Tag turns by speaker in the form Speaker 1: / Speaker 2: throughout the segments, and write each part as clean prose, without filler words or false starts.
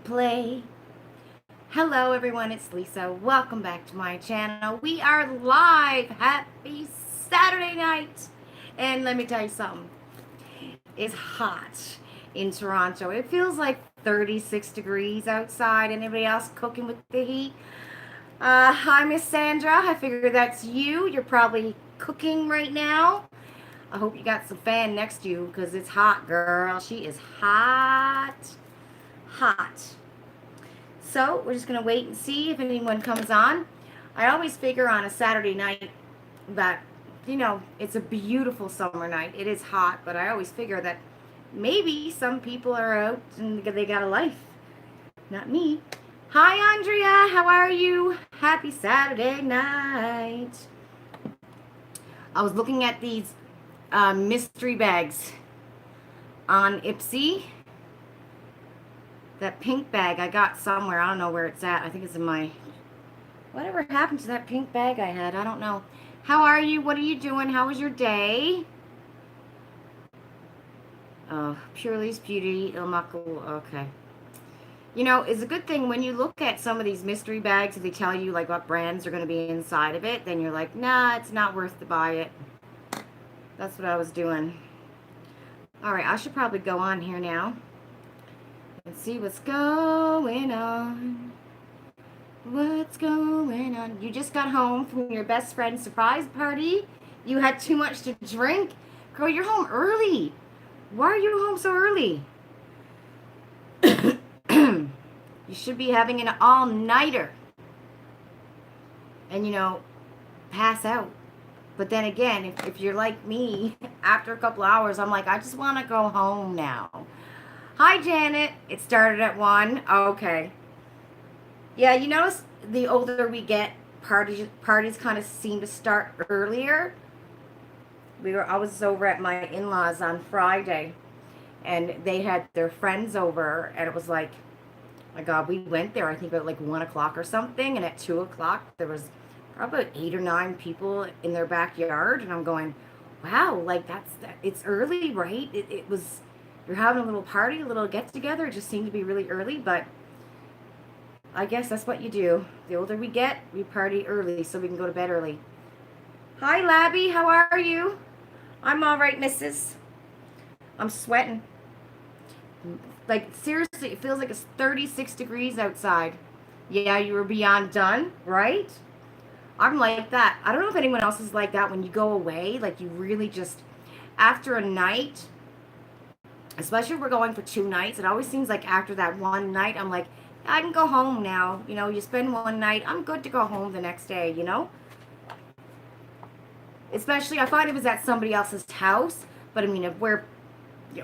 Speaker 1: play. Hello everyone, it's Lisa. Welcome back to my channel. We are live. Happy Saturday night. And let me tell you something. It's hot in Toronto. It feels like 36 degrees outside. Anybody else cooking with the heat? Hi, Miss Sandra. I figure that's you. You're probably cooking right now. I hope you got some fan next to you because it's hot, girl. She is hot. Hot. So we're just going to wait and see if anyone comes on. I always figure on a Saturday night that, it's a beautiful summer night. It is hot, but I always figure that maybe some people are out and they got a life. Not me. Hi, Andrea. How are you? Happy Saturday night. I was looking at these mystery bags on Ipsy. That pink bag I got somewhere. I don't know where it's at. I think it's in my... Whatever happened to that pink bag I had? I don't know. How are you? What are you doing? How was your day? Oh, Purely's Beauty. Okay. It's a good thing when you look at some of these mystery bags and they tell you like what brands are going to be inside of it. Then you're like, nah, it's not worth to buy it. That's what I was doing. All right, I should probably go on here now. Let's see what's going on. What's going on? You just got home from your best friend's surprise party. You had too much to drink. Girl, you're home early. Why are you home so early? You should be having an all-nighter. And, pass out. But then again, if you're like me, after a couple hours, I'm like, I just want to go home now. Hi, Janet. It started at 1. Okay. Yeah, you notice the older we get, parties kind of seem to start earlier. I was over at my in-laws on Friday, and they had their friends over, and it was like, my God, we went there, I think at like 1 o'clock or something, and at 2 o'clock, there was probably 8 or 9 people in their backyard, and I'm going, wow, like it's early, right? It was... You're having a little party, a little get-together. It just seemed to be really early, but I guess that's what you do. The older we get, we party early so we can go to bed early. Hi, Labby. How are you? I'm all right, missus. I'm sweating. Like, seriously, it feels like it's 36 degrees outside. Yeah, you were beyond done, right? I'm like that. I don't know if anyone else is like that when you go away. Like, you really just, after a night... Especially if we're going for 2 nights. It always seems like after that one night, I'm like, I can go home now. You spend one night, I'm good to go home the next day, Especially, I find it was at somebody else's house. But, I mean, if we're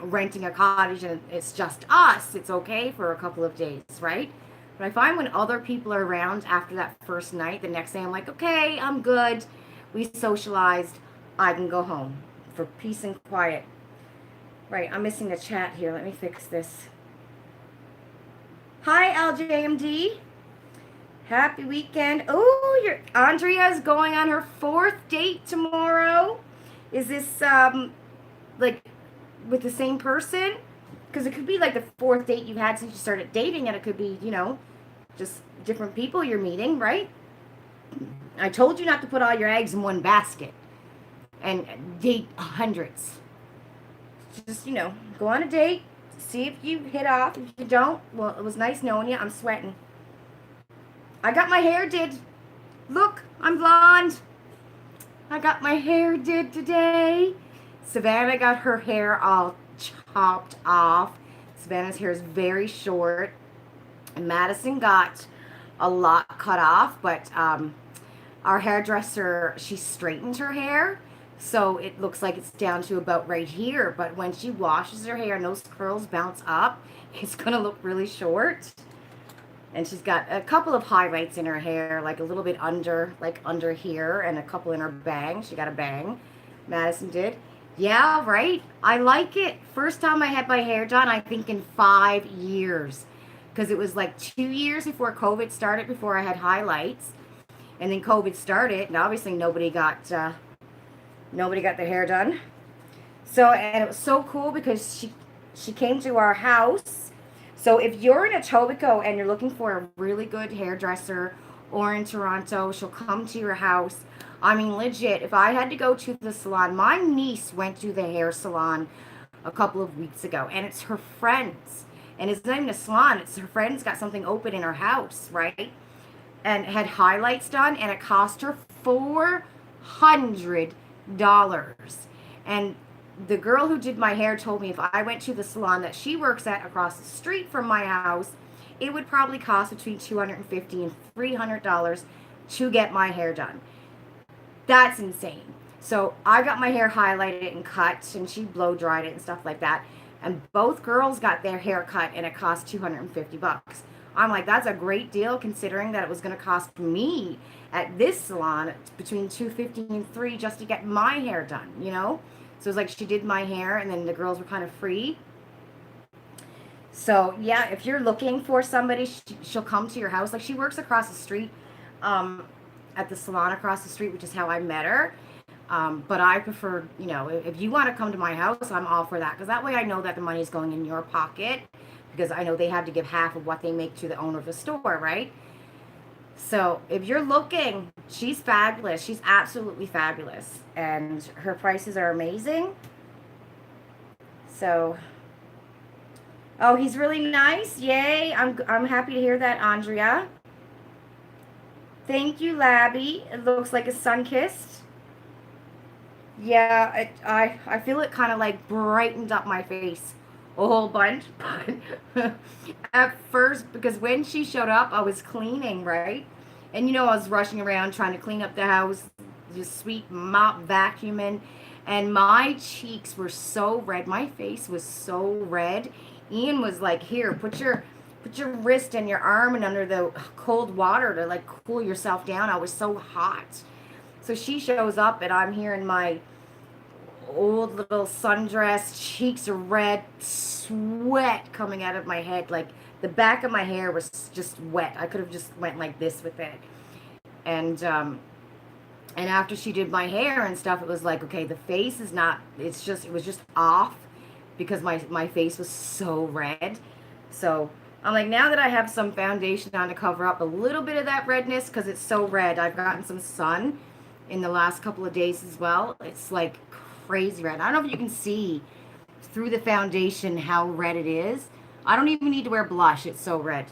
Speaker 1: renting a cottage and it's just us, it's okay for a couple of days, right? But I find when other people are around after that first night, the next day I'm like, okay, I'm good. We socialized. I can go home for peace and quiet. Right, I'm missing a chat here. Let me fix this. Hi, LJMD. Happy weekend. Oh, Andrea's going on her 4th date tomorrow. Is this, like, with the same person? Because it could be, like, the 4th date you've had since you started dating, and it could be, just different people you're meeting, right? I told you not to put all your eggs in one basket and date hundreds. Just, go on a date, see if you hit off. If you don't, well, it was nice knowing you. I'm sweating. I got my hair did. Look, I'm blonde. I got my hair did today. Savannah got her hair all chopped off. Savannah's hair is very short. And Madison got a lot cut off, but our hairdresser, she straightened her hair. So it looks like it's down to about right here. But when she washes her hair and those curls bounce up, it's going to look really short. And she's got a couple of highlights in her hair, like a little bit under here, and a couple in her bang. She got a bang. Madison did. Yeah, right? I like it. First time I had my hair done, I think in 5 years. Because it was like 2 years before COVID started, before I had highlights. And then COVID started, and obviously nobody got their hair done. So, and it was so cool because she came to our house. So if you're in Etobicoke and you're looking for a really good hairdresser, or in Toronto, she'll come to your house. I mean, legit, if I had to go to the salon, my niece went to the hair salon a couple of weeks ago, and it's her friends. And it's not even a salon, it's her friends got something open in her house, right? And had highlights done, and it cost her $400. And the girl who did my hair told me if I went to the salon that she works at across the street from my house, it would probably cost between $250 and $300 to get my hair done. That's insane. So I got my hair highlighted and cut, and she blow dried it and stuff like that. And both girls got their hair cut, and it cost $250. I'm like, that's a great deal considering that it was going to cost me at this salon between $250 and $300 just to get my hair done, you know? So it was like she did my hair, and then the girls were kind of free. So yeah, if you're looking for somebody, she'll come to your house. Like, she works across the street, at the salon across the street, which is how I met her. But I prefer, you know, if you want to come to my house, I'm all for that, because that way I know that the money's going in your pocket, because I know they have to give half of what they make to the owner of the store, right? So if you're looking, she's fabulous. She's absolutely fabulous, and her prices are amazing. So, oh, he's really nice. Yay! I'm happy to hear that, Andrea. Thank you, Labby. It looks like a sun-kissed. Yeah, I feel it kind of like brightened up my face a whole bunch. But at first, because when she showed up, I was cleaning, right? And you know, I was rushing around trying to clean up the house, just sweep, mop, vacuuming. And my cheeks were so red. My face was so red. Ian was like, here, put your wrist and your arm and under the cold water to like cool yourself down. I was so hot. So she shows up, and I'm here in my old little sundress, cheeks are red, sweat coming out of my head. Like, the back of my hair was just wet. I could have just went like this with it. And after she did my hair and stuff, it was like, okay, the face is not, it was just off because my face was so red. So I'm like, now that I have some foundation on to cover up a little bit of that redness, because it's so red, I've gotten some sun in the last couple of days as well. It's like crazy red. I don't know if you can see through the foundation how red it is. I don't even need to wear blush. It's so red.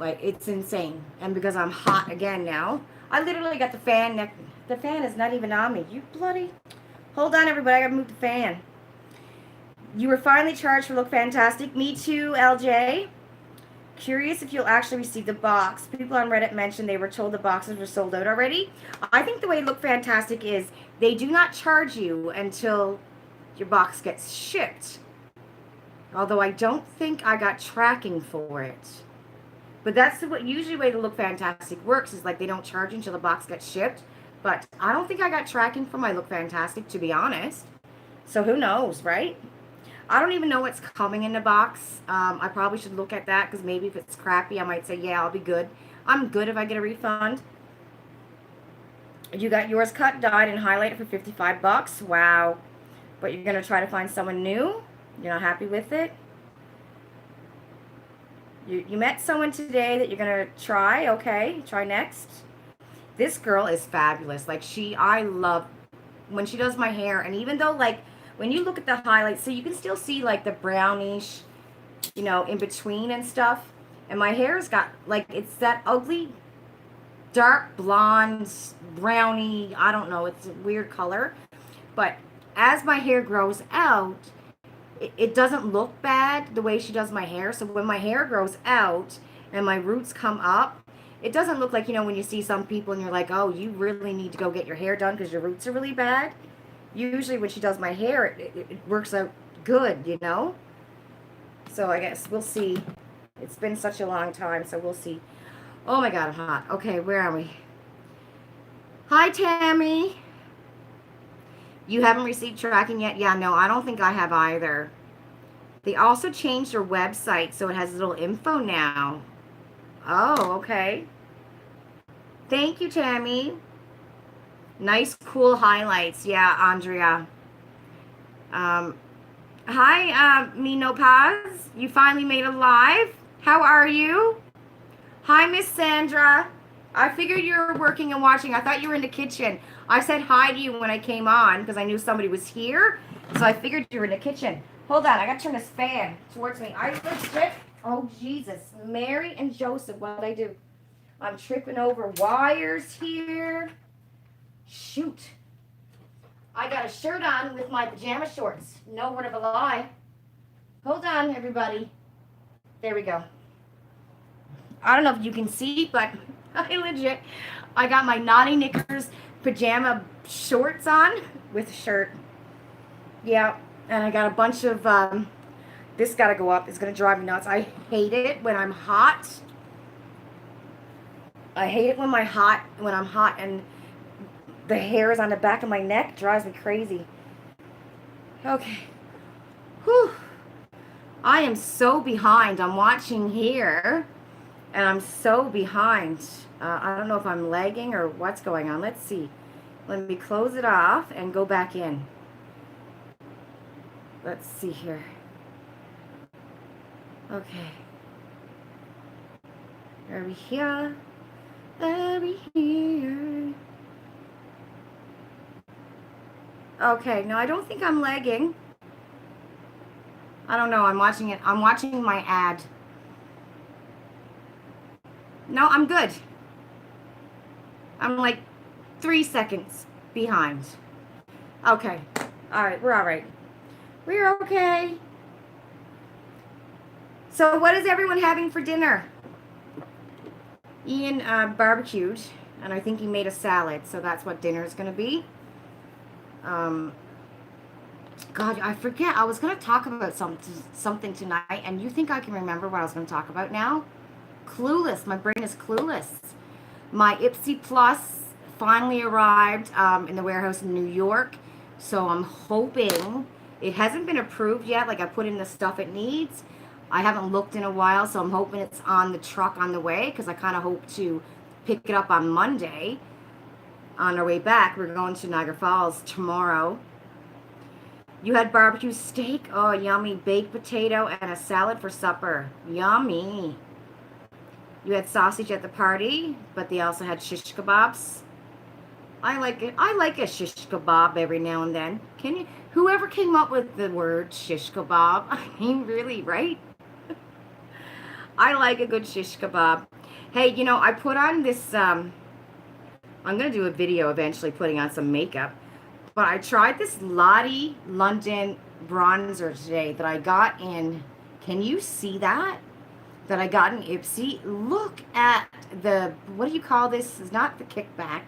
Speaker 1: Like, it's insane. And because I'm hot again now, I literally got the fan. The fan is not even on me. You bloody... Hold on, everybody. I gotta move the fan. You were finally charged for Look Fantastic. Me too, LJ. Curious if you'll actually receive the box. People on Reddit mentioned they were told the boxes were sold out already. I think the way Look Fantastic is, they do not charge you until your box gets shipped. Although I don't think I got tracking for it. But that's usually the way the Look Fantastic works, is like they don't charge you until the box gets shipped. But I don't think I got tracking for my Look Fantastic, to be honest. So who knows, right? I don't even know what's coming in the box. I probably should look at that, because maybe if it's crappy, I might say, yeah, I'll be good. I'm good if I get a refund. You got yours cut, dyed, and highlighted for $55. Wow. But you're going to try to find someone new? You're not happy with it? You met someone today that you're going to try. Okay, try next. This girl is fabulous. Like, I love when she does my hair. And even though, like, when you look at the highlights, so you can still see, like, the brownish, you know, in between and stuff. And my hair's got, like, it's that ugly, dark blonde, brownie, I don't know, it's a weird color. But as my hair grows out, it doesn't look bad the way she does my hair. So when my hair grows out and my roots come up, it doesn't look like, you know, when you see some people and you're like, oh, you really need to go get your hair done because your roots are really bad. Usually when she does my hair, it works out good, you know. So I guess we'll see. It's been such a long time, so we'll see. Oh my God, I'm hot. Okay, where are we? Hi, Tammy. You haven't received tracking yet? Yeah, no, I don't think I have either. They also changed their website, so it has little info now. Oh, okay. Thank you, Tammy. Nice, cool highlights. Yeah, Andrea. Hi, Mino Paz. You finally made it live. How are you? Hi, Miss Sandra. I figured you were working and watching. I thought you were in the kitchen. I said hi to you when I came on because I knew somebody was here. So I figured you were in the kitchen. Hold on, I gotta turn this fan towards me. I legit, oh Jesus, Mary and Joseph, what did I do? I'm tripping over wires here. Shoot. I got a shirt on with my pajama shorts. No word of a lie. Hold on, everybody. There we go. I don't know if you can see, but I got my naughty knickers pajama shorts on with a shirt. Yeah, and I got a bunch of, this got to go up. It's going to drive me nuts. I hate it when I'm hot. I hate it when I'm hot and the hairs on the back of my neck drives me crazy. Okay. Whew. I am so behind. I'm watching here, and I'm so behind. I don't know if I'm lagging or what's going on. Let's see. Let me close it off and go back in. Let's see here. Okay. Are we here? Are we here? Okay, no, I don't think I'm lagging. I don't know. I'm watching it. I'm watching my ad. No, I'm good. I'm like 3 seconds behind. Okay. All right. We're all right. We're okay. So what is everyone having for dinner? Ian barbecued, and I think he made a salad, so that's what dinner is going to be. God, I forget. I was going to talk about something tonight, and you think I can remember what I was going to talk about now? Clueless. My brain is clueless. My Ipsy Plus finally arrived in the warehouse in New York, so I'm hoping it hasn't been approved yet. Like, I put in the stuff it needs. I haven't looked in a while, so I'm hoping it's on the truck on the way because I kind of hope to pick it up on Monday. On our way back, we're going to Niagara Falls tomorrow. You had barbecue steak, oh yummy, baked potato, and a salad for supper. Yummy. You had sausage at the party, but they also had shish kebabs. I like it. I like a shish kebab every now and then. Can you? Whoever came up with the word shish kebab, I mean, really, right? I like a good shish kebab. Hey, you know, I put on this, I'm going to do a video eventually putting on some makeup. But I tried this Lottie London bronzer today that I got in, can you see that? That I got in Ipsy. Look at the, what do you call this? It's not the kickback.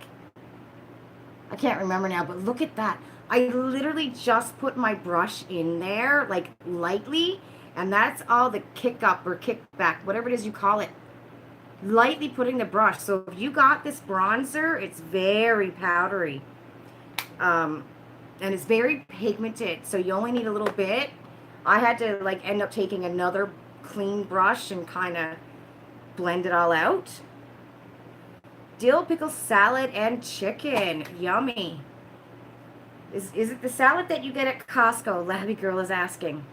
Speaker 1: I can't remember now, but look at that. I literally just put my brush in there, like lightly, and that's all the kick up or kickback, whatever it is you call it. Lightly putting the brush. So if you got this bronzer, it's very powdery. And it's very pigmented, so you only need a little bit. I had to like end up taking another clean brush and kind of blend it all out. Dill pickle salad and chicken. Yummy. Is it the salad that you get at Costco? Labby Girl is asking.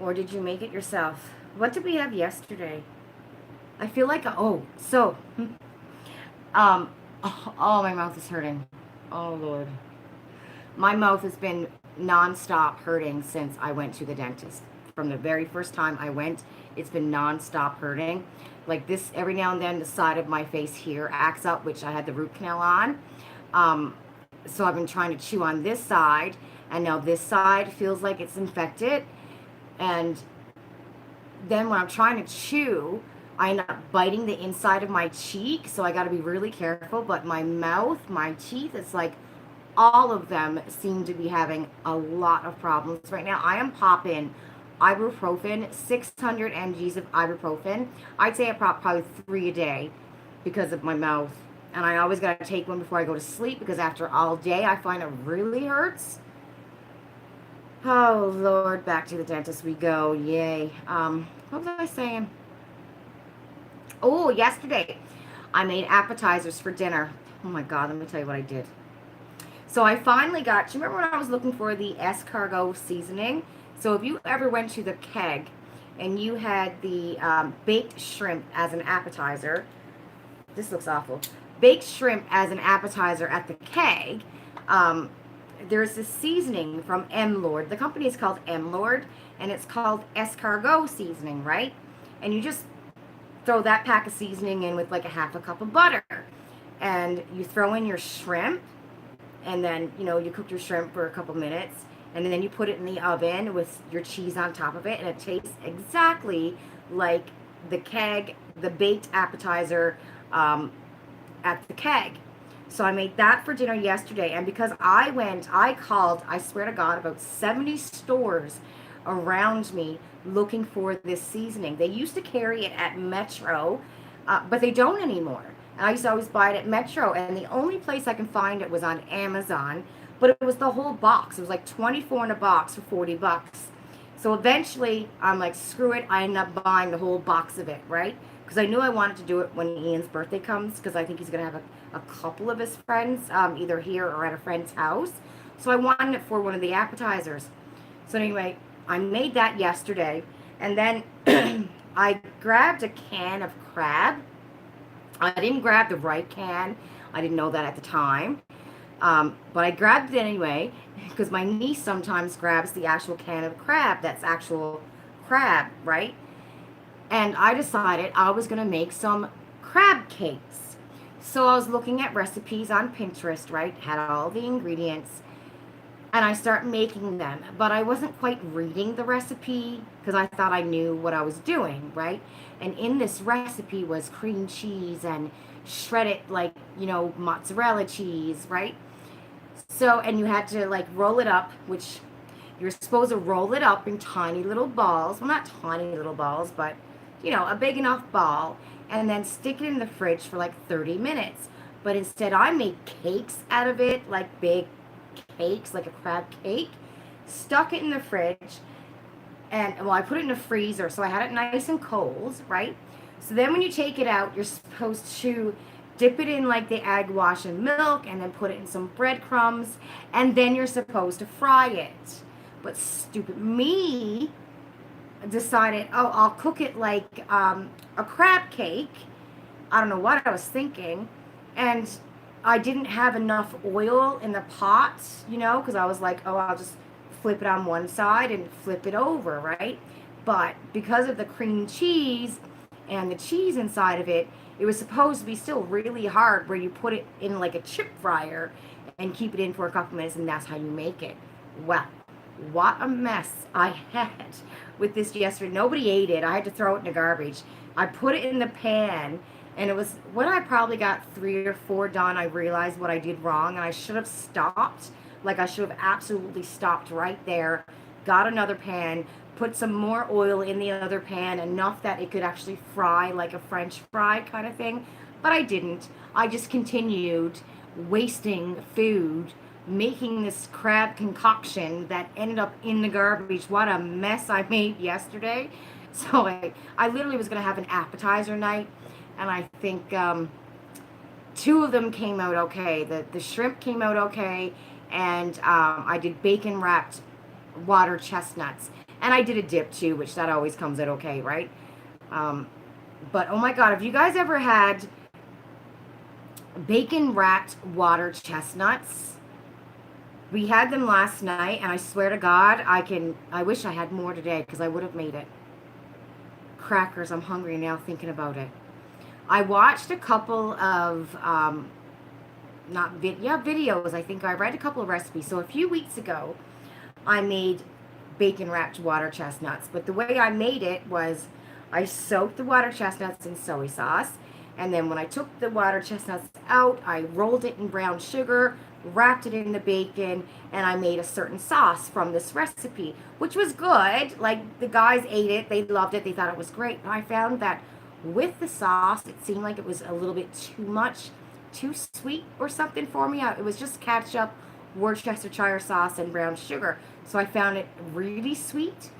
Speaker 1: Or did you make it yourself? What did we have yesterday? I feel like, oh, my mouth is hurting. Oh, Lord. My mouth has been non-stop hurting since I went to the dentist. From the very first time I went, it's been non-stop hurting. Like this, every now and then, the side of my face here acts up, which I had the root canal on. So I've been trying to chew on this side, and now this side feels like it's infected. And then when I'm trying to chew, I end up biting the inside of my cheek, so I got to be really careful. But my mouth, my teeth, it's like all of them seem to be having a lot of problems right now. I am popping ibuprofen, 600 mgs of ibuprofen. I'd say I pop probably 3 a day because of my mouth. And I always got to take one before I go to sleep because after all day, I find it really hurts. Oh, Lord, back to the dentist we go. Yay. What was I saying? Oh, yesterday I made appetizers for dinner. Oh my God, let me tell you what I did. So I finally got, do you remember when I was looking for the Escargot Seasoning? So if you ever went to the Keg and you had the baked shrimp as an appetizer, this looks awful. Baked shrimp as an appetizer at the Keg, um, there's this seasoning from M Lord. The company is called M Lord, and it's called Escargot Seasoning, right? And you just throw that pack of seasoning in with like a half a cup of butter, and you throw in your shrimp, and then you cook your shrimp for a couple minutes, and then you put it in the oven with your cheese on top of it, and it tastes exactly like the Keg, the baked appetizer at the Keg. So I made that for dinner yesterday, and because I called, I swear to God, about 70 stores around me looking for this seasoning. They used to carry it at Metro, but they don't anymore. And I used to always buy it at Metro, and the only place I can find it was on Amazon, but it was the whole box. It was like 24 in a box for 40 bucks. So eventually, I'm like, screw it. I ended up buying the whole box of it, right? Because I knew I wanted to do it when Ian's birthday comes, because I think he's going to have a couple of his friends, either here or at a friend's house. So I wanted it for one of the appetizers. So anyway, I made that yesterday, and then I grabbed a can of crab. I didn't grab the right can. I didn't know that at the time. But I grabbed it anyway, because my niece sometimes grabs the actual can of crab that's actual crab, right? And I decided I was going to make some crab cakes. So I was looking at recipes on Pinterest, right? Had all the ingredients. And I start making them. But I wasn't quite reading the recipe because I thought I knew what I was doing, right? And in this recipe was cream cheese and shredded, like, mozzarella cheese, right? So, and you had to like roll it up, which you're supposed to roll it up in tiny little balls. Well, not tiny little balls, but a big enough ball, and then stick it in the fridge for like 30 minutes. But instead, I made cakes out of it, like big cakes, like a crab cake, stuck it in the fridge, and well, I put it in the freezer, so I had it nice and cold, right? So then when you take it out, you're supposed to dip it in like the egg wash and milk, and then put it in some breadcrumbs, and then you're supposed to fry it. But stupid me decided, oh, I'll cook it like a crab cake. I don't know what I was thinking. And I didn't have enough oil in the pot, because I was like, oh, I'll just flip it on one side and flip it over, right? But because of the cream cheese and the cheese inside of it, it was supposed to be still really hard, where you put it in like a chip fryer and keep it in for a couple minutes, and that's how you make it. Well, what a mess I had with this yesterday. Nobody ate it. I had to throw it in the garbage. I put it in the pan, and it was, when I probably got 3 or 4 done, I realized what I did wrong, and I should have stopped. Like, I should have absolutely stopped right there, got another pan, put some more oil in the other pan, enough that it could actually fry like a French fry kind of thing. But I didn't. I just continued wasting food, making this crab concoction that ended up in the garbage. What a mess I made yesterday. So I literally was going to have an appetizer night, and I think 2 of them came out okay. The shrimp came out okay, and I did bacon wrapped water chestnuts, and I did a dip too, which that always comes out okay, right? But oh my God, have you guys ever had bacon wrapped water chestnuts? We had them last night, and I swear to God, I wish I had more today, because I would have made it. Crackers, I'm hungry now thinking about it. I watched a couple of, videos. I think I read a couple of recipes. So a few weeks ago, I made bacon wrapped water chestnuts. But the way I made it was, I soaked the water chestnuts in soy sauce. And then when I took the water chestnuts out, I rolled it in brown sugar, wrapped it in the bacon, and I made a certain sauce from this recipe, which was good. Like, the guys ate it, they loved it, they thought it was great. And I found that with the sauce, it seemed like it was a little bit too much, too sweet or something for me. It was just ketchup, Worcestershire sauce, and brown sugar. So I found it really sweet.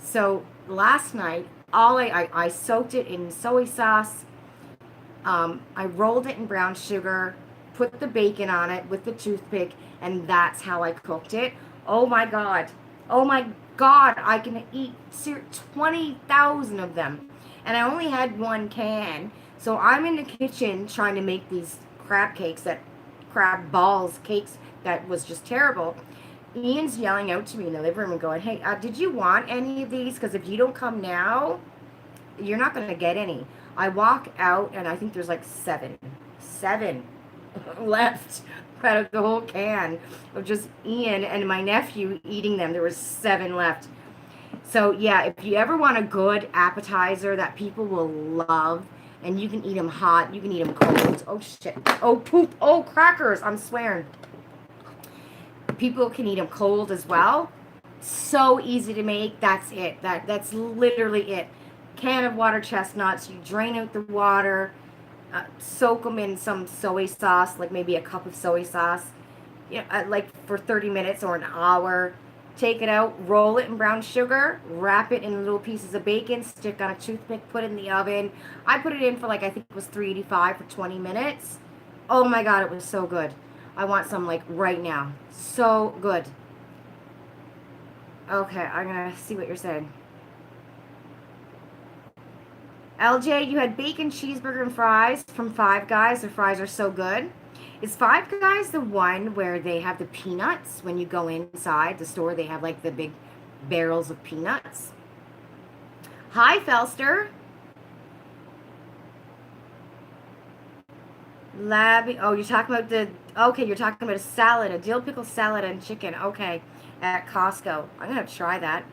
Speaker 1: So last night, I soaked it in soy sauce. I rolled it in brown sugar, put the bacon on it with the toothpick, and that's how I cooked it. Oh my God. Oh my God. I can eat 20,000 of them. And I only had one can. So I'm in the kitchen trying to make these crab cakes, that crab balls cakes that was just terrible. Ian's yelling out to me in the living room and going, hey, did you want any of these? Because if you don't come now, you're not going to get any. I walk out and I think there's like seven left out of the whole can of just Ian and my nephew eating them. There was 7 left. So yeah, if you ever want a good appetizer that people will love, and you can eat them hot, you can eat them cold. Oh shit. Oh poop. Oh crackers. I'm swearing. People can eat them cold as well. So easy to make. That's it. That's literally it. Can of water chestnuts. You drain out the water. Soak them in some soy sauce, like maybe a cup of soy sauce. Like for 30 minutes or an hour. Take it out, roll it in brown sugar, wrap it in little pieces of bacon, stick on a toothpick, put it in the oven. I put it in for like, I think it was 385 for 20 minutes. Oh my God, it was so good. I want some like right now. So good. Okay, I'm gonna see what you're saying. LJ, you had bacon, cheeseburger, and fries from Five Guys. The fries are so good. Is Five Guys the one where they have the peanuts? When you go inside the store, they have like the big barrels of peanuts. Hi, Felster. Labby. Oh, you're talking about the... Okay, you're talking about a salad, a dill pickle salad and chicken. Okay, at Costco. I'm going to try that.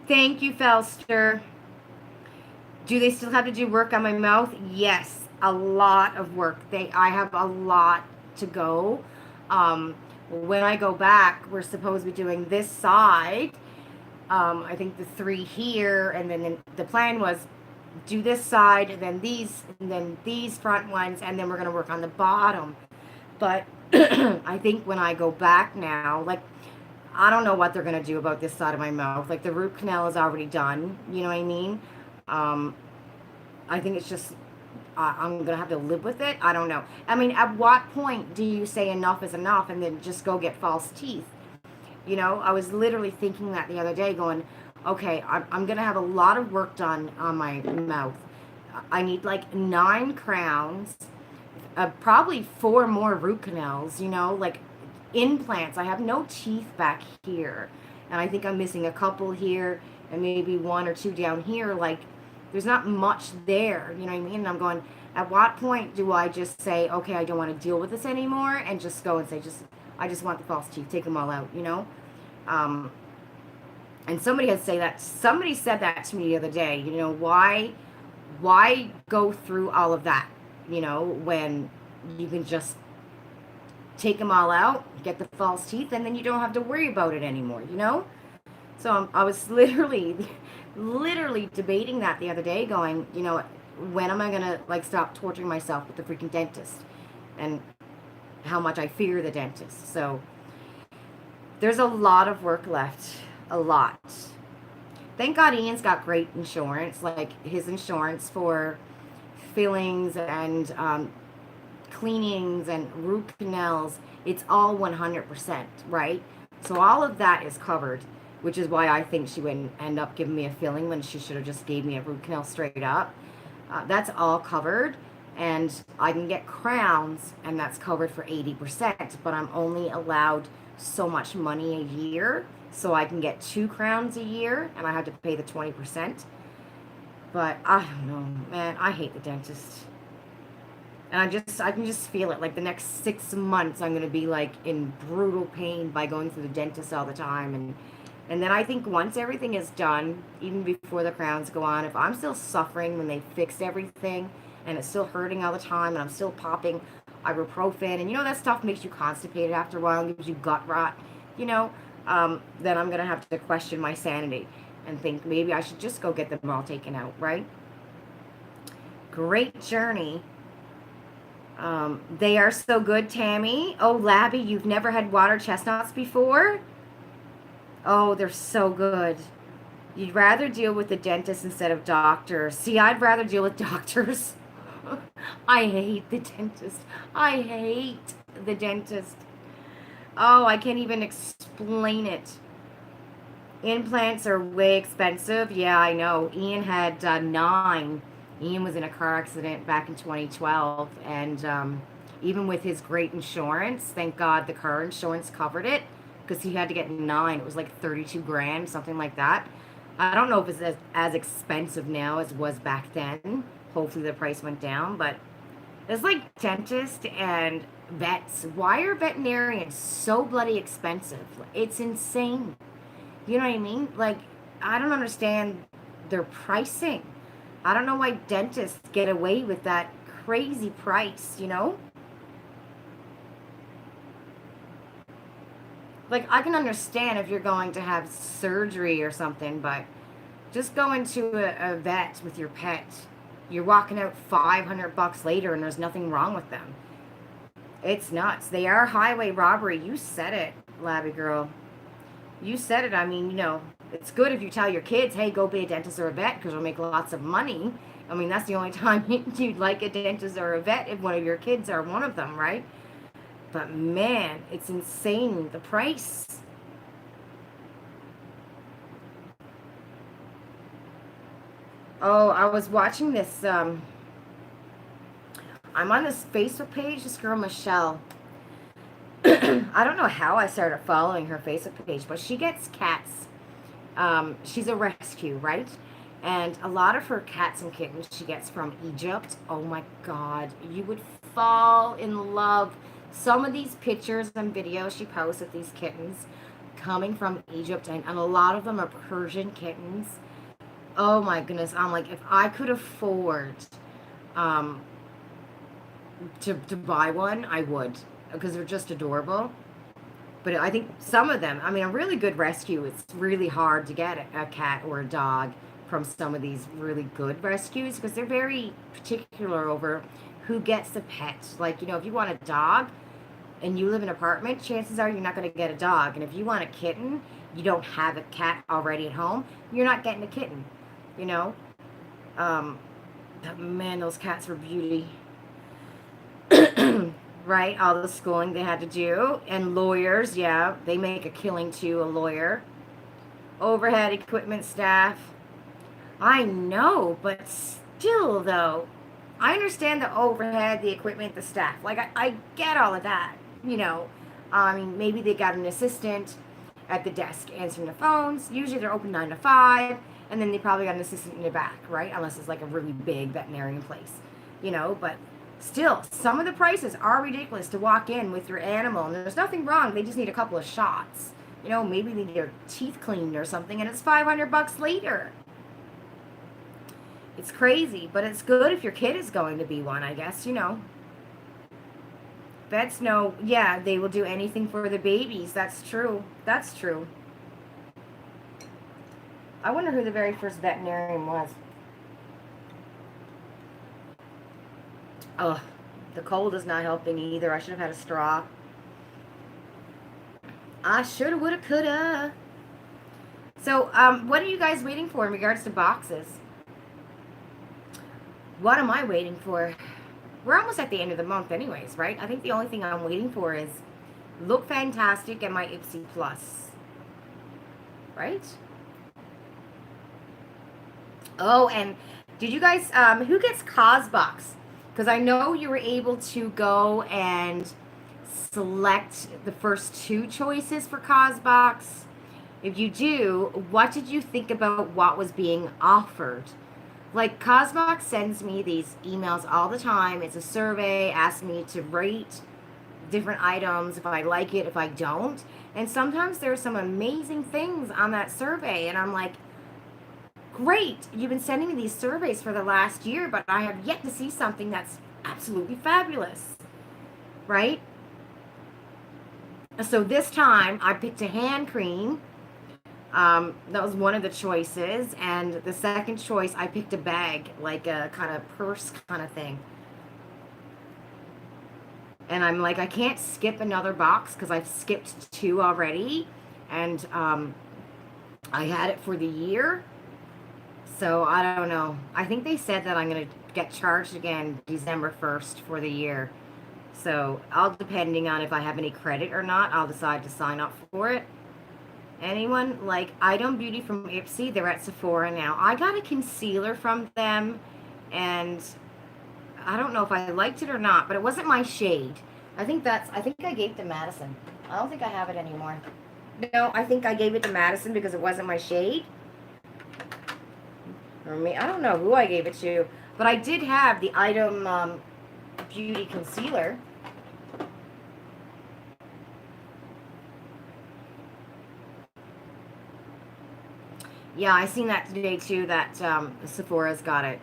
Speaker 1: Thank you, Felster. Do they still have to do work on my mouth? Yes, a lot of work. I have a lot to go. When I go back, we're supposed to be doing this side. I think the 3 here, and then the plan was do this side, and then these front ones, and then we're gonna work on the bottom. But I think when I go back now, like, I don't know what they're gonna do about this side of my mouth. Like, the root canal is already done. You know what I mean? I think it's just, I'm gonna have to live with it. I don't know. I mean, at what point do you say enough is enough and then just go get false teeth? You know, I was literally thinking that the other day, going, okay, I'm gonna have a lot of work done on my mouth. I need like 9 crowns, probably 4 more root canals, you know, like implants. I have no teeth back here, and I think I'm missing a couple here and maybe 1 or 2 down here. Like, there's not much there, you know what I mean? And I'm going, at what point do I just say, okay, I don't want to deal with this anymore, and just go and say, I just want the false teeth, take them all out, you know? And somebody said that to me the other day, you know, why go through all of that, you know, when you can just take them all out, get the false teeth, and then you don't have to worry about it anymore, you know? So I was literally debating that the other day, going, you know, when am I going to, like, stop torturing myself with the freaking dentist, and how much I fear the dentist. So there's a lot of work left. A lot. Thank God Ian's got great insurance, like his insurance for fillings and cleanings and root canals. It's all 100%, right? So all of that is covered, which is why I think she wouldn't end up giving me a filling when she should have just gave me a root canal straight up. That's all covered, and I can get crowns, and that's covered for 80%, but I'm only allowed so much money a year, so I can get 2 crowns a year, and I have to pay the 20%. But I don't know, man, I hate the dentist. And I can just feel it. Like, the next 6 months, I'm going to be, like, in brutal pain by going through the dentist all the time. And then I think once everything is done, even before the crowns go on, if I'm still suffering when they fix everything, and it's still hurting all the time, and I'm still popping ibuprofen, and you know, that stuff makes you constipated after a while and gives you gut rot, you know, then I'm going to have to question my sanity and think maybe I should just go get them all taken out, right? Great journey. They are so good, Tammy. Oh, Labby, you've never had water chestnuts before? Oh, they're so good. You'd rather deal with the dentist instead of doctors. See, I'd rather deal with doctors. I hate the dentist. I hate the dentist. Oh, I can't even explain it. Implants are way expensive. Yeah, I know. Ian had 9. Ian was in a car accident back in 2012, and even with his great insurance, thank God the car insurance covered it because he had to get 9. It was like 32 grand, something like that. I don't know if it's as expensive now as it was back then. Hopefully the price went down, but it's like dentists and vets. Why are veterinarians so bloody expensive? It's insane. You know what I mean? Like, I don't understand their pricing. I don't know why dentists get away with that crazy price, you know? Like, I can understand if you're going to have surgery or something, but just going to a vet with your pet, you're walking out $500 later and there's nothing wrong with them. It's nuts. They are highway robbery. You said it, Labby girl. You said it. I mean, it's good if you tell your kids, hey, go be a dentist or a vet because you'll make lots of money. I mean, that's the only time you'd like a dentist or a vet if one of your kids are one of them, right? But man, it's insane, the price. Oh, I was watching this, I'm on this Facebook page, this girl, Michelle. I don't know how I started following her Facebook page, but she gets cats. She's a rescue, right? And a lot of her cats and kittens she gets from Egypt. Oh my God, you would fall in love. Some of these pictures and videos she posts of these kittens coming from Egypt, and a lot of them are Persian kittens. Oh my goodness, I'm like, if I could afford um, to buy one, I would, because they're just adorable. But I think some of them, I mean, a really good rescue, it's really hard to get a cat or a dog from some of these really good rescues because they're very particular over who gets the pet. Like, if you want a dog and you live in an apartment, chances are you're not going to get a dog. And if you want a kitten, you don't have a cat already at home, you're not getting a kitten, you know? But man, those cats were beauty. Right? All the schooling they had to do. And lawyers, yeah, they make a killing too, a lawyer. Overhead equipment staff. I know, but still, though, I understand the overhead, the equipment, the staff. Like, I get all of that, I mean, maybe they got an assistant at the desk answering the phones. Usually they're open 9 to 5, and then they probably got an assistant in the back, right? Unless it's like a really big veterinarian place, but still, some of the prices are ridiculous to walk in with your animal, and there's nothing wrong. They just need a couple of shots. Maybe they need their teeth cleaned or something, and it's $500 later. It's crazy, but it's good if your kid is going to be one, I guess, Vets know, yeah, they will do anything for the babies. That's true. That's true. I wonder who the very first veterinarian was. Oh, the cold is not helping either. I should have had a straw. I shoulda, woulda, coulda. So, what are you guys waiting for in regards to boxes? What am I waiting for? We're almost at the end of the month anyways, right? I think the only thing I'm waiting for is Look Fantastic and my Ipsy Plus. Right? Oh, and did you guys, who gets Cosbox? Because I know you were able to go and select the first 2 choices for Cosbox. If you do, what did you think about what was being offered? Like, Cosmox sends me these emails all the time. It's a survey, asks me to rate different items, if I like it, if I don't. And sometimes there's some amazing things on that survey, and I'm like, great, you've been sending me these surveys for the last year, but I have yet to see something that's absolutely fabulous, right? So this time, I picked a hand cream. That was one of the choices, and the second choice, I picked a bag, like a kind of purse kind of thing. And I'm like, I can't skip another box because I've skipped 2 already, and I had it for the year. So I don't know. I think they said that I'm going to get charged again December 1st for the year. So I'll, depending on if I have any credit or not, I'll decide to sign up for it. Anyone like Item Beauty from Ipsy? They're at Sephora now. I got a concealer from them, and I don't know if I liked it or not, but it wasn't my shade. I think I gave it to Madison. I don't think I have it anymore. No, I think I gave it to Madison because it wasn't my shade. Or me, I don't know who I gave it to, but I did have the Item Beauty concealer. Yeah, I seen that today too, that Sephora's got it.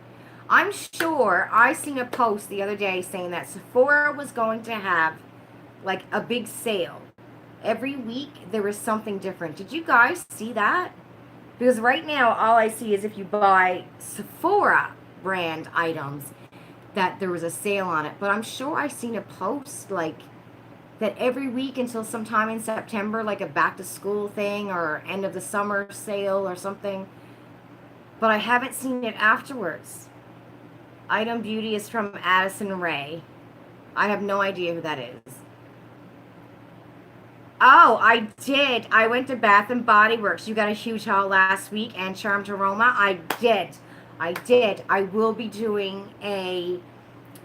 Speaker 1: I'm sure I seen a post the other day saying that Sephora was going to have like a big sale. Every week there was something different. Did you guys see that? Because right now all I see is if you buy Sephora brand items that there was a sale on it. But I'm sure I seen a post like that every week until sometime in September, like a back to school thing or end of the summer sale or something. But I haven't seen it afterwards. Item Beauty is from Addison Rae. I have no idea who that is. Oh, I did. I went to Bath and Body Works. You got a huge haul last week, and Charmed Aroma. I did. I did. I will be doing a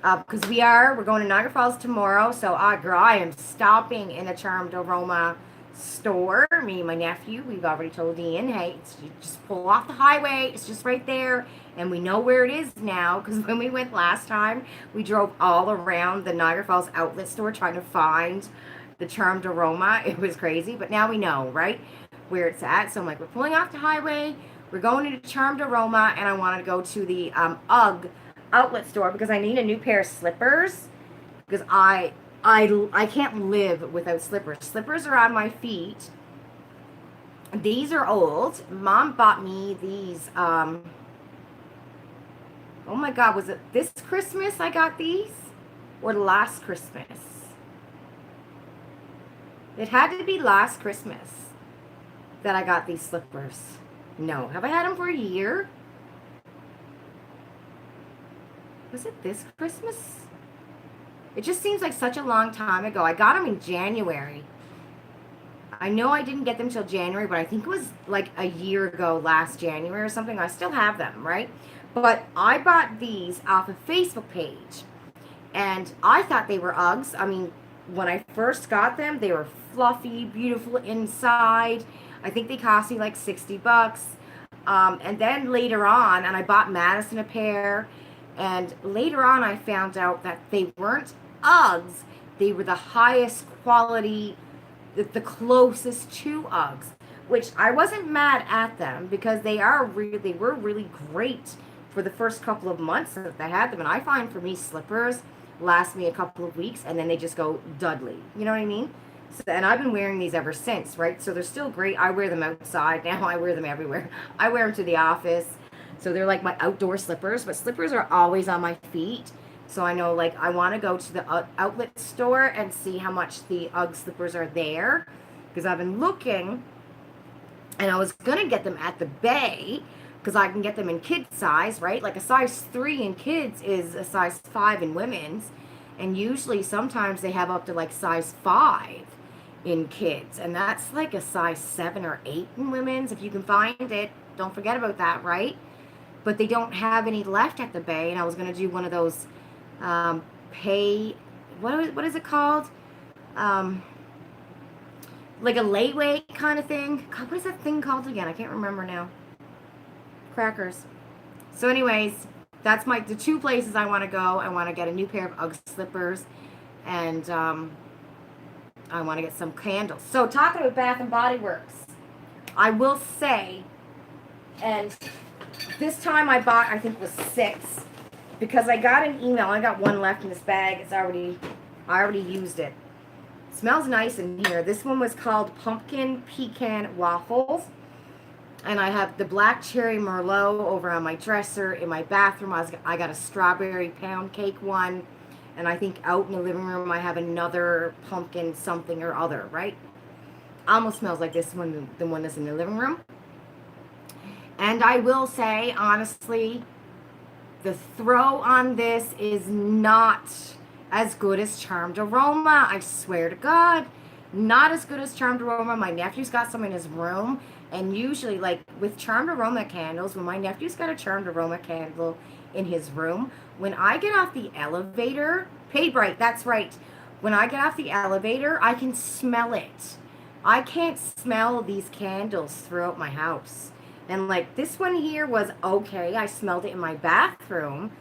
Speaker 1: because we're going to Niagara Falls tomorrow. So, girl, I am stopping in a Charmed Aroma store. Me and my nephew, we've already told Ian, hey, you just pull off the highway. It's just right there. And we know where it is now because when we went last time, we drove all around the Niagara Falls outlet store trying to find the Charmed Aroma. It was crazy. But now we know, right, where it's at. So I'm like, we're pulling off the highway. We're going to Charmed Aroma. And I want to go to the UGG outlet store because I need a new pair of slippers because I can't live without slippers. Slippers are on my feet. These are old. Mom bought me these. Oh my God, was it this Christmas I got these? Or last Christmas? It had to be last Christmas that I got these slippers. No. Have I had them for a year? Was it this Christmas? It just seems like such a long time ago. I got them in January. I know I didn't get them till January, but I think it was like a year ago, last January or something. I still have them, right? But I bought these off a Facebook page, and I thought they were Uggs. I mean, when I first got them, they were fluffy, beautiful inside. I think they cost me like $60. And then later on, and I bought Madison a pair, and later on I found out that they weren't Uggs. They were the highest quality, the closest to Uggs, which I wasn't mad at them because they were really great for the first couple of months that I had them. And I find for me, slippers last me a couple of weeks and then they just go dudley. You know what I mean? So, and I've been wearing these ever since, right? So they're still great. I wear them outside. Now I wear them everywhere. I wear them to the office. So they're like my outdoor slippers, but slippers are always on my feet. So I know, like, I want to go to the outlet store and see how much the UGG slippers are there. Because I've been looking, and I was going to get them at the Bay, because I can get them in kids size, right? Like a size 3 in kids is a size 5 in women's. And usually, sometimes they have up to like size 5 in kids. And that's like a size 7 or 8 in women's. If you can find it, don't forget about that, right? But they don't have any left at the Bay. And I was going to do one of those what is it called? Like a layaway kind of thing. God, what is that thing called again? I can't remember now. Crackers. So anyways, that's the 2 places I want to go. I want to get a new pair of UGG slippers, and I want to get some candles. So talking about Bath and Body Works, I will say, and this time I bought, I think it was 6, because I got an email. I got 1 left in this bag. I already used it. It smells nice in here. This one was called Pumpkin Pecan Waffles. And I have the black cherry Merlot over on my dresser. In my bathroom, I got a strawberry pound cake one. And I think out in the living room, I have another pumpkin something or other, right? Almost smells like this one, the one that's in the living room. And I will say, honestly, the throw on this is not as good as Charmed Aroma. I swear to God, not as good as Charmed Aroma. My nephew's got some in his room. And usually, like with Charmed Aroma candles, when my nephew's got a Charmed Aroma candle in his room, when I get off the elevator, paid right, that's right. When I get off the elevator, I can smell it. I can't smell these candles throughout my house. And like this one here was okay. I smelled it in my bathroom,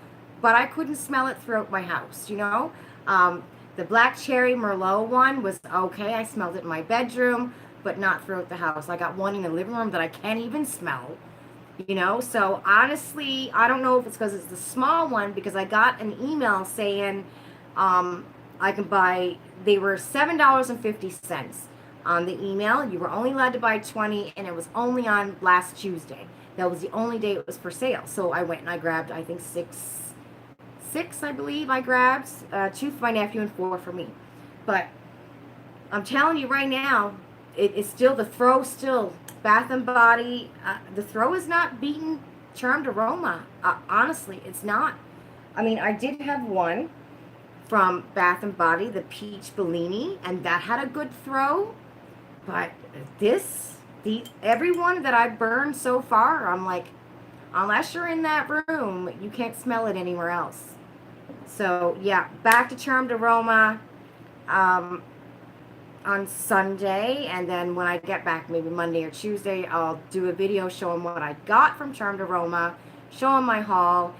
Speaker 1: but I couldn't smell it throughout my house, you know? The Black Cherry Merlot one was okay. I smelled it in my bedroom, but not throughout the house. I got one in the living room that I can't even smell, you know? So honestly, I don't know if it's because it's the small one, because I got an email saying I can buy, they were $7.50 on the email. You were only allowed to buy 20, and it was only on last Tuesday. That was the only day it was for sale. So I went and I grabbed, I think six, I believe I grabbed, 2 for my nephew and 4 for me. But I'm telling you right now, it's still, the throw still, Bath and Body, the throw is not beating Charmed Aroma. Honestly, it's not. I mean, I did have one from Bath and Body, the Peach Bellini, and that had a good throw. But every one that I've burned so far, I'm like, unless you're in that room, you can't smell it anywhere else. So yeah, back to Charmed Aroma on Sunday, and then when I get back, maybe Monday or Tuesday, I'll do a video showing what I got from Charmed Aroma, showing my haul.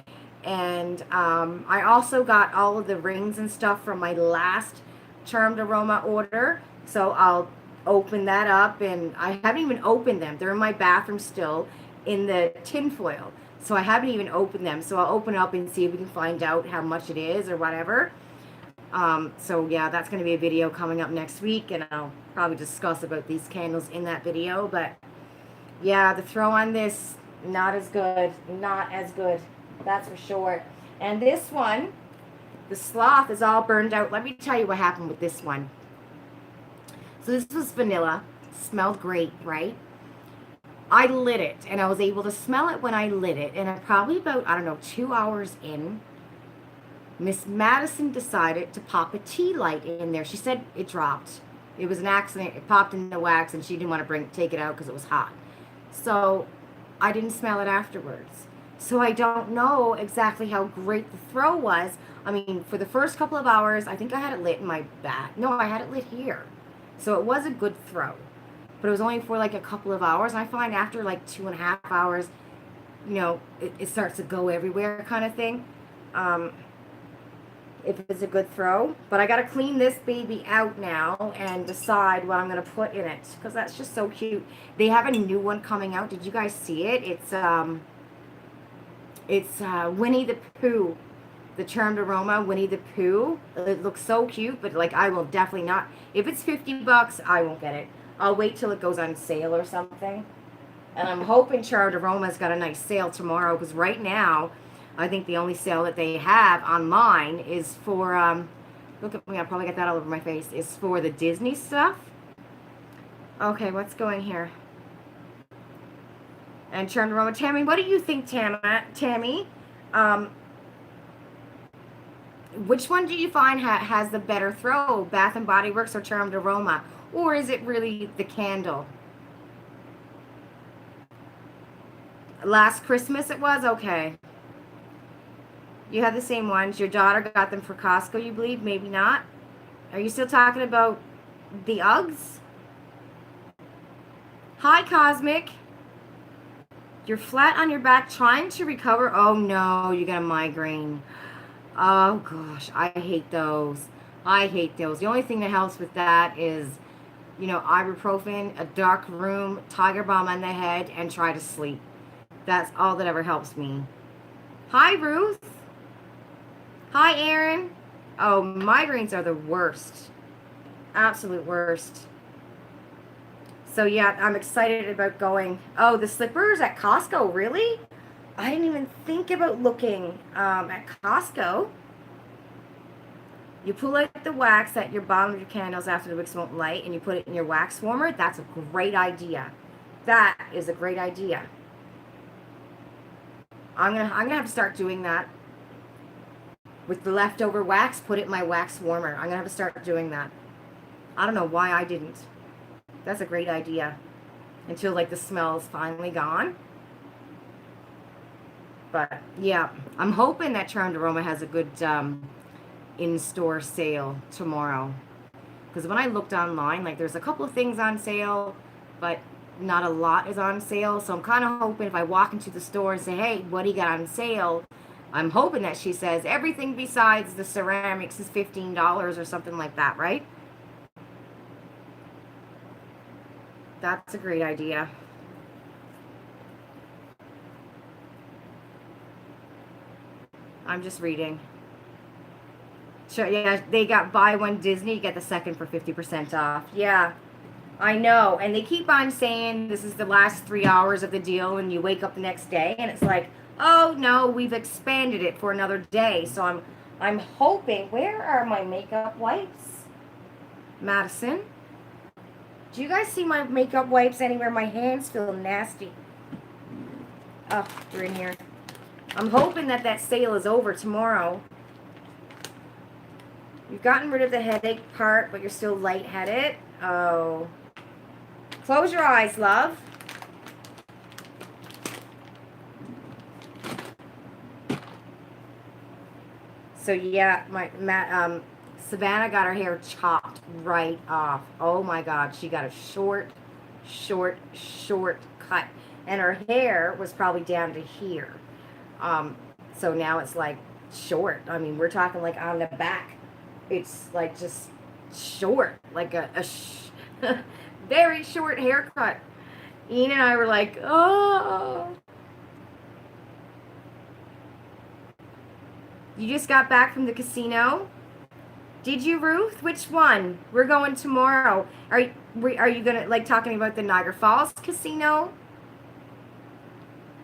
Speaker 1: And I also got all of the rings and stuff from my last Charmed Aroma order, so I'll open that up. And I haven't even opened them. They're in my bathroom still in the tin foil, so I haven't even opened them. So I'll open up and see if we can find out how much it is or whatever. So yeah, that's going to be a video coming up next week, and I'll probably discuss about these candles in that video. But yeah, the throw on this, not as good, that's for sure. And this one, the Sloth, is all burned out. Let me tell you what happened with this one. So this was vanilla, smelled great, right? I lit it, and I was able to smell it when I lit it, and probably about, I don't know, 2 hours in, Miss Madison decided to pop a tea light in there. She said it dropped. It was an accident. It popped in the wax, and she didn't want to take it out because it was hot. So I didn't smell it afterwards. So I don't know exactly how great the throw was. I mean, for the first couple of hours, I think I had it lit in my bath. No, I had it lit here. So it was a good throw. But it was only for like a couple of hours. And I find after like 2.5 hours, you know, it starts to go everywhere kind of thing. If it's a good throw. But I got to clean this baby out now and decide what I'm going to put in it, because that's just so cute. They have a new one coming out. Did you guys see it? It's Winnie the Pooh, the Charmed Aroma Winnie the Pooh. It looks so cute, but like I will definitely not. If it's $50, I won't get it. I'll wait till it goes on sale or something. And I'm hoping Charmed Aroma's got a nice sale tomorrow, because right now, I think the only sale that they have on mine is for, look at me, I'll probably get that all over my face, is for the Disney stuff. Okay, what's going here? And Charmed Aroma. Tammy, what do you think, Tammy? Which one do you find has the better throw, Bath and Body Works or Charmed Aroma? Or is it really the candle? Last Christmas it was? Okay. You have the same ones. Your daughter got them for Costco, you believe? Maybe not. Are you still talking about the Uggs? Hi, Cosmic. You're flat on your back trying to recover. Oh, no. You got a migraine. Oh, gosh. I hate those. I hate those. The only thing that helps with that is, you know, ibuprofen, a dark room, tiger balm on the head, and try to sleep. That's all that ever helps me. Hi, Ruth. Hi, Aaron. Oh, migraines are the worst. Absolute worst. So, yeah, I'm excited about going. Oh, the slippers at Costco, really? I didn't even think about looking at Costco. You pull out the wax at your bottom of your candles after the wicks won't light, and you put it in your wax warmer. That's a great idea. That is a great idea. I'm gonna have to start doing that. With the leftover wax, put it in my wax warmer. I'm gonna have to start doing that. I don't know why I didn't. That's a great idea. Until like the smell is finally gone. But yeah, I'm hoping that Charmed Aroma has a good in-store sale tomorrow. Because when I looked online, like there's a couple of things on sale, but not a lot is on sale. So I'm kind of hoping if I walk into the store and say, hey, what do you got on sale? I'm hoping that she says everything besides the ceramics is $15 or something like that, right? That's a great idea. I'm just reading. Sure, yeah, they got buy one Disney, you get the second for 50% off. Yeah, I know. And they keep on saying this is the last 3 hours of the deal, and you wake up the next day, and it's like, oh no, we've expanded it for another day. So I'm hoping. Where are my makeup wipes, Madison? Do you guys see my makeup wipes anywhere? My hands feel nasty. Oh, they're in here. I'm hoping that that sale is over tomorrow. You've gotten rid of the headache part, but you're still lightheaded. Oh. Close your eyes, love. So yeah, Savannah got her hair chopped right off. Oh my God, she got a short cut. And her hair was probably down to here. So now it's like short. I mean, we're talking like on the back. It's like just short, like a very short haircut. Ian and I were like, oh. You just got back from the casino? Did you, Ruth? Which one? We're going tomorrow. Are you gonna like talking about the Niagara Falls casino?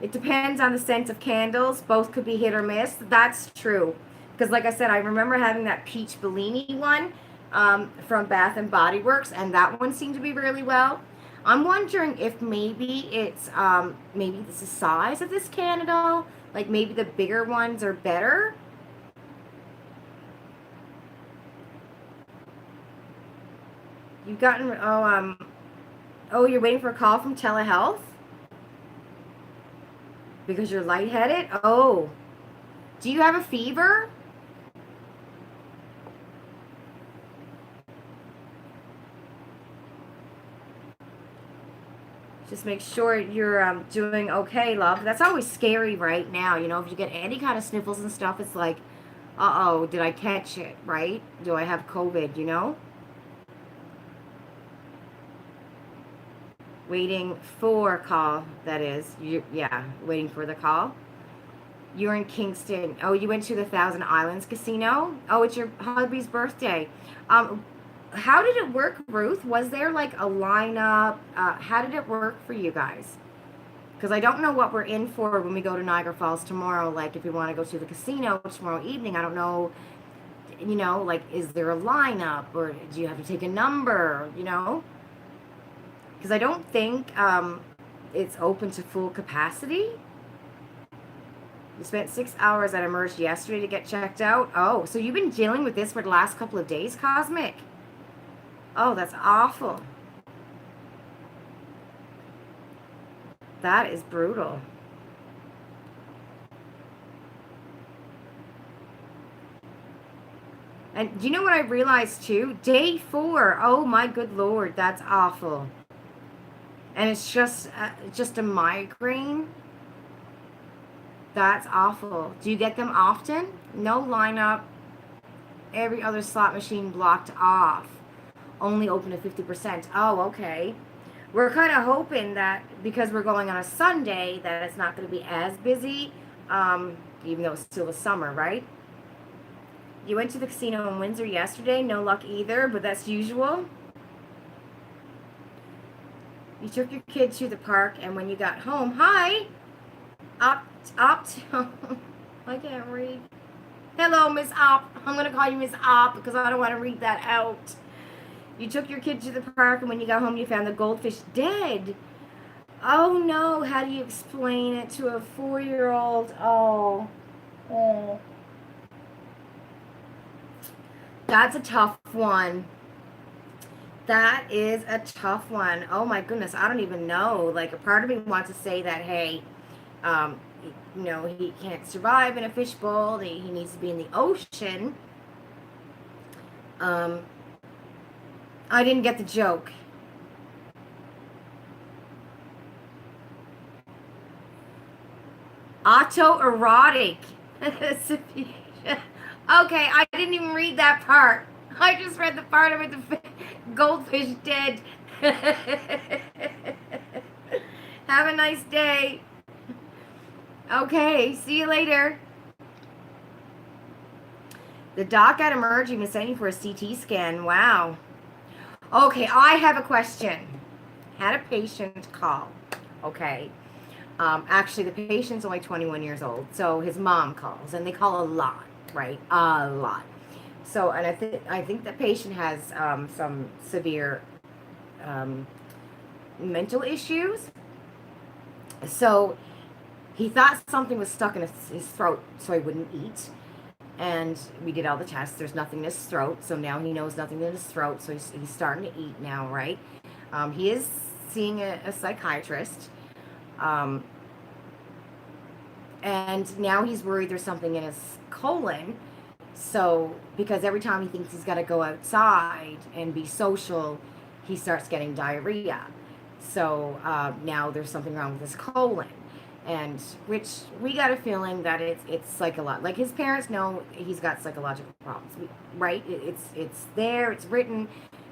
Speaker 1: It depends on the scent of candles. Both could be hit or miss. That's true. Because like I said, I remember having that peach Bellini one from Bath and Body Works, and that one seemed to be really well. I'm wondering if maybe it's maybe it's the size of this candle. Like maybe the bigger ones are better. You've gotten oh, you're waiting for a call from telehealth because you're lightheaded. Oh, do you have a fever? Just make sure you're doing okay, love. That's always scary right now. You know, if you get any kind of sniffles and stuff, it's like, uh-oh, did I catch it, right? Do I have COVID, you know? Waiting for call, that is. Yeah, waiting for the call. You're in Kingston. Oh, you went to the Thousand Islands Casino? Oh, it's your hubby's birthday. How did it work, Ruth? Was there like a lineup? How did it work for you guys? Because I don't know what we're in for when we go to Niagara Falls tomorrow. Like if we want to go to the casino tomorrow evening, I don't know, you know, like is there a lineup or do you have to take a number, you know? Because I don't think it's open to full capacity. You spent 6 hours at Emerge yesterday to get checked out. Oh, so you've been dealing with this for the last couple of days, Cosmic? Oh, that's awful. That is brutal. And do you know what I realized too? Day 4. Oh my good Lord, that's awful. And it's just a migraine. That's awful. Do you get them often? No lineup. Every other slot machine blocked off. Only open to 50%. Oh, okay. We're kind of hoping that because we're going on a Sunday that it's not going to be as busy, even though it's still the summer, right? You went to the casino in Windsor yesterday. No luck either, but that's usual. You took your kid to the park, and when you got home, hi, opt. I can't read. Hello, Miss Op. I'm going to call you Miss Op because I don't want to read that out. You took your kid to the park, and when you got home, you found the goldfish dead. Oh no, how do you explain it to a 4-year-old? Oh, oh. That's a tough one. That is a tough one. Oh my goodness, I don't even know. Like, a part of me wants to say that, hey, um, he can't survive in a fishbowl. He needs to be in the ocean. Um, I didn't get the joke. Autoerotic. Okay, I didn't even read that part. I just read the part of it, the goldfish dead. Have a nice day. Okay, see you later. The doc at Emerging is sending for a CT scan. Wow. Okay, I have a question. Had a patient call. Okay. Actually, the patient's only 21 years old, so his mom calls, and they call a lot, right? A lot. So, and I think the patient has some severe um, mental issues. So he thought something was stuck in his throat, so he wouldn't eat. And we did all the tests. There's nothing in his throat, so now he knows nothing in his throat. So he's starting to eat now, right? He is seeing a psychiatrist. And now he's worried there's something in his colon. So, because every time he thinks he's got to go outside and be social, he starts getting diarrhea. So now there's something wrong with his colon. And which we got a feeling that it's psychological. Like, his parents know he's got psychological problems, right? It's there, it's written.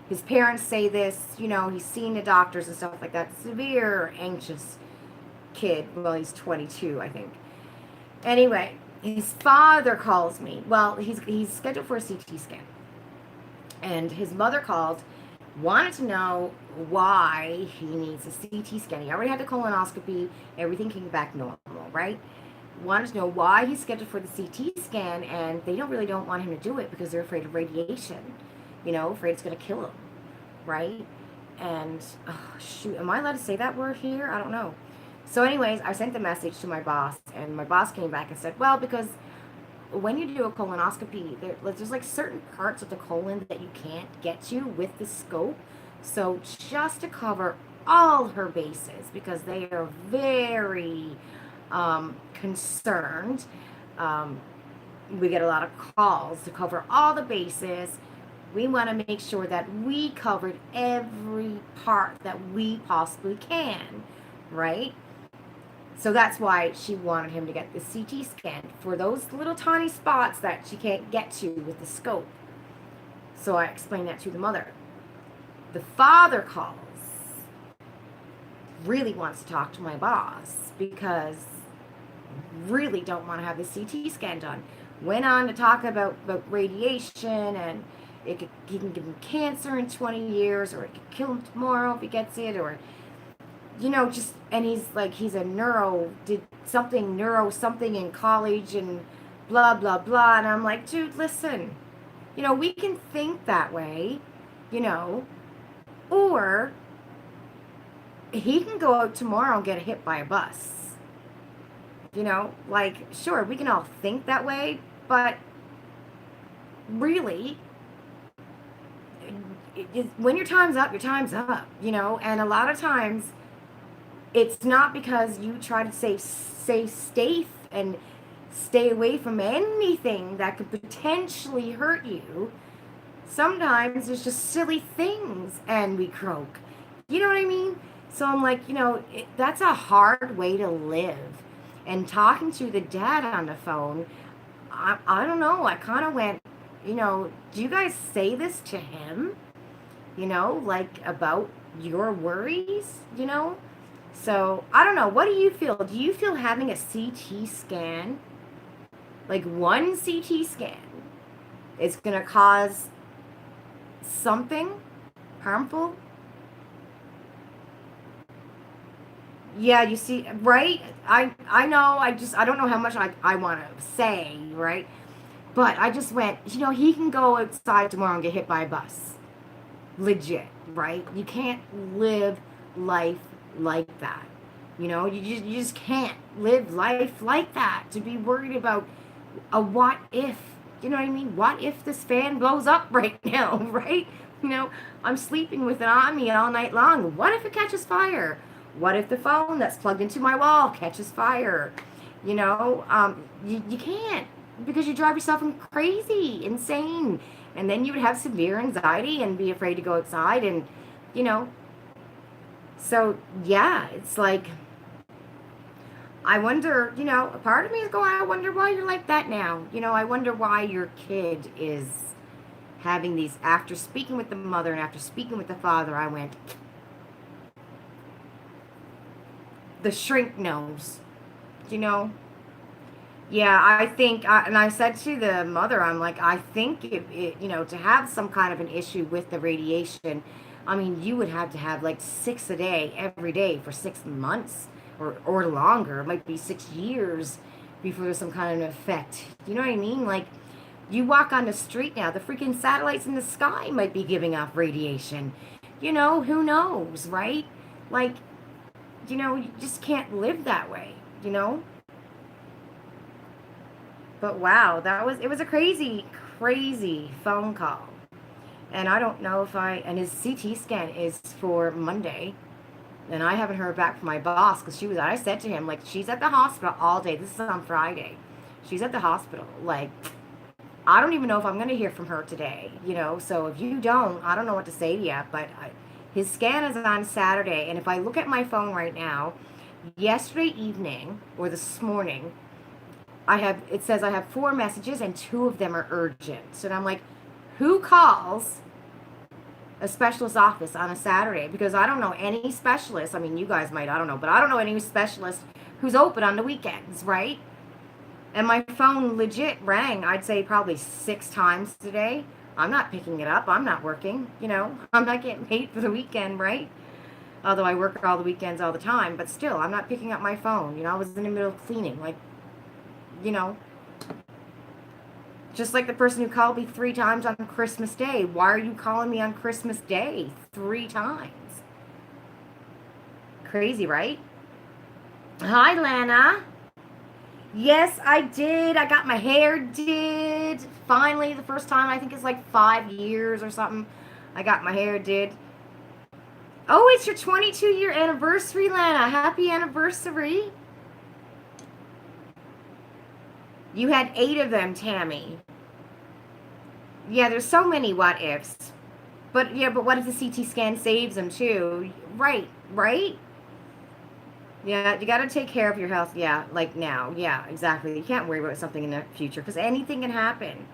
Speaker 1: His parents say this, he's seen the doctors and stuff like that. Severe anxious kid. Well, he's 22, I think. Anyway, his father calls me. Well, he's scheduled for a CT scan. And his mother called, wanted to know why he needs a CT scan. He already had the colonoscopy. Everything came back normal, right? Wanted to know why he's scheduled for the CT scan, and they don't want him to do it because they're afraid of radiation. Afraid it's going to kill him, right? And, oh, shoot, am I allowed to say that word here? I don't know. So anyways, I sent the message to my boss, and my boss came back and said, well, because when you do a colonoscopy, there's like certain parts of the colon that you can't get to with the scope. So just to cover all her bases, because they are very concerned, we get a lot of calls to cover all the bases. We want to make sure that we covered every part that we possibly can, right? So that's why she wanted him to get the CT scan for those little tiny spots that she can't get to with the scope. So I explained that to the mother. The father calls, really wants to talk to my boss because really don't want to have the CT scan done. Went on to talk about radiation, and he can give him cancer in 20 years, or it could kill him tomorrow if he gets it, or and he's a did something in college and blah, blah, blah. And I'm like, dude, listen, we can think that way, or he can go out tomorrow and get hit by a bus. Sure, we can all think that way, but really, when your time's up, and a lot of times, it's not because you try to stay safe and stay away from anything that could potentially hurt you. Sometimes it's just silly things and we croak. You know what I mean? So I'm like, that's a hard way to live. And talking to the dad on the phone, I don't know. I kind of went, do you guys say this to him? About your worries, So, I don't know. What do you feel? Do you feel having a CT scan, like one CT scan, is going to cause something harmful? Yeah, you see, right? I know, I don't know how much I want to say, right? But I just went, he can go outside tomorrow and get hit by a bus. Legit, right? You can't live life like that. You just can't live life like that, to be worried about a what if. You know what I mean? What if this fan blows up right now, right? You know, I'm sleeping with it on me all night long. What if it catches fire? What if the phone that's plugged into my wall catches fire? You can't, because you drive yourself crazy, insane. And then you would have severe anxiety and be afraid to go outside. And, you know, so yeah, it's like, I wonder, a part of me is going, I wonder why you're like that now. I wonder why your kid is having these, after speaking with the mother and after speaking with the father, I went, the shrink knows, you know? Yeah, I think, and I said to the mother, I'm like, I think to have some kind of an issue with the radiation, I mean, you would have to have like 6 a day, every day for 6 months or longer. It might be 6 years before there's some kind of an effect. You know what I mean? Like, you walk on the street now, the freaking satellites in the sky might be giving off radiation. Who knows, right? Like, you just can't live that way, But wow, it was a crazy, crazy phone call. And I don't know and his CT scan is for Monday. And I haven't heard back from my boss because I said to him, like, she's at the hospital all day. This is on Friday. She's at the hospital. Like, I don't even know if I'm going to hear from her today, So if you don't, I don't know what to say to you. But his scan is on Saturday. And if I look at my phone right now, yesterday evening or this morning, it says I have 4 messages and 2 of them are urgent. So I'm like, who calls a specialist office on a Saturday? Because I don't know any specialist. I mean, you guys might, I don't know, but I don't know any specialist who's open on the weekends, right? And my phone legit rang, I'd say probably 6 times today. I'm not picking it up. I'm not working, I'm not getting paid for the weekend, right? Although I work all the weekends all the time, but still, I'm not picking up my phone. I was in the middle of cleaning, like, just like the person who called me 3 times on Christmas Day. Why are you calling me on Christmas Day 3 times? Crazy, right? Hi, Lana. Yes, I did. I got my hair did. Finally, the first time, I think it's like 5 years or something. I got my hair did. Oh, it's your 22-year anniversary, Lana. Happy anniversary. You had 8 of them, Tammy. Yeah, there's so many what ifs. But what if the CT scan saves them too? Right? Yeah, you got to take care of your health. Yeah, like now. Yeah, exactly. You can't worry about something in the future because anything can happen.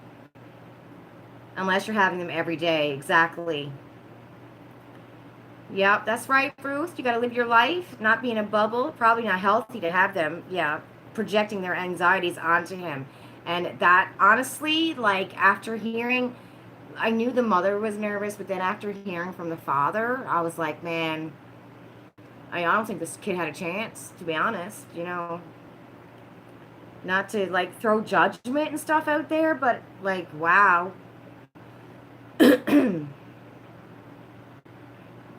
Speaker 1: Unless you're having them every day. Exactly. Yep, that's right, Ruth. You got to live your life, not be in a bubble. Probably not healthy to have them, projecting their anxieties onto him. And that, honestly, like, after hearing, I knew the mother was nervous, but then after hearing from the father, I was like, man, I don't think this kid had a chance, to be honest, Not to, like, throw judgment and stuff out there, but, like, wow.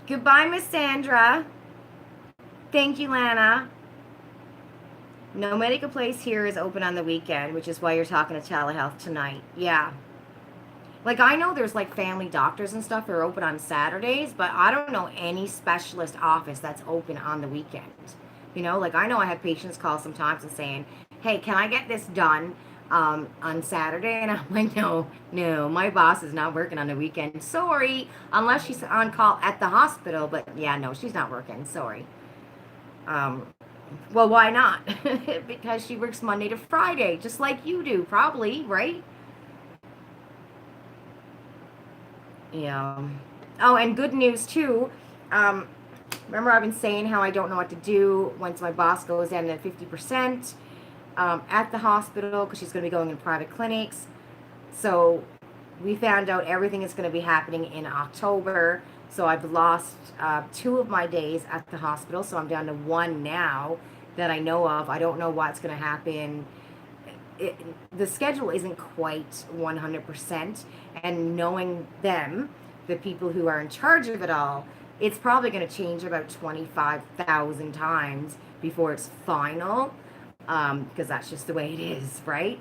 Speaker 1: Goodbye, Miss Sandra. Thank you, Lana. No medical place here is open on the weekend, which is why you're talking to telehealth tonight. Yeah. Like, I know there's, like, family doctors and stuff that are open on Saturdays, but I don't know any specialist office that's open on the weekend. Like, I know I have patients call sometimes and saying, hey, can I get this done on Saturday? And I'm like, no, my boss is not working on the weekend. Sorry. Unless she's on call at the hospital, but, yeah, no, she's not working. Sorry. Well, why not? Because she works Monday to Friday, just like you do, probably, right? Yeah. Oh, and good news, too. Remember I've been saying how I don't know what to do once my boss goes in at 50% at the hospital because she's going to be going in private clinics. So we found out everything is going to be happening in October. So I've lost 2 of my days at the hospital. So I'm down to 1 now that I know of. I don't know what's going to happen. The schedule isn't quite 100%. And knowing them, the people who are in charge of it all, it's probably going to change about 25,000 times before it's final, because that's just the way it is, right?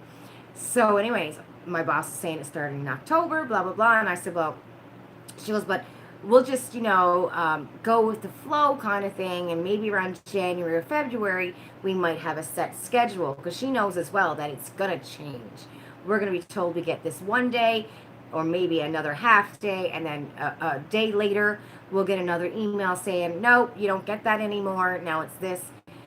Speaker 1: So, anyways, my boss is saying it's starting in October, blah, blah, blah. And I said, well, she goes, but we'll just, go with the flow kind of thing. And maybe around January or February, we might have a set schedule, because she knows as well that it's going to change. We're going to be told we get this one day or maybe another half day. And then a day later, we'll get another email saying, no, you don't get that anymore. Now it's this.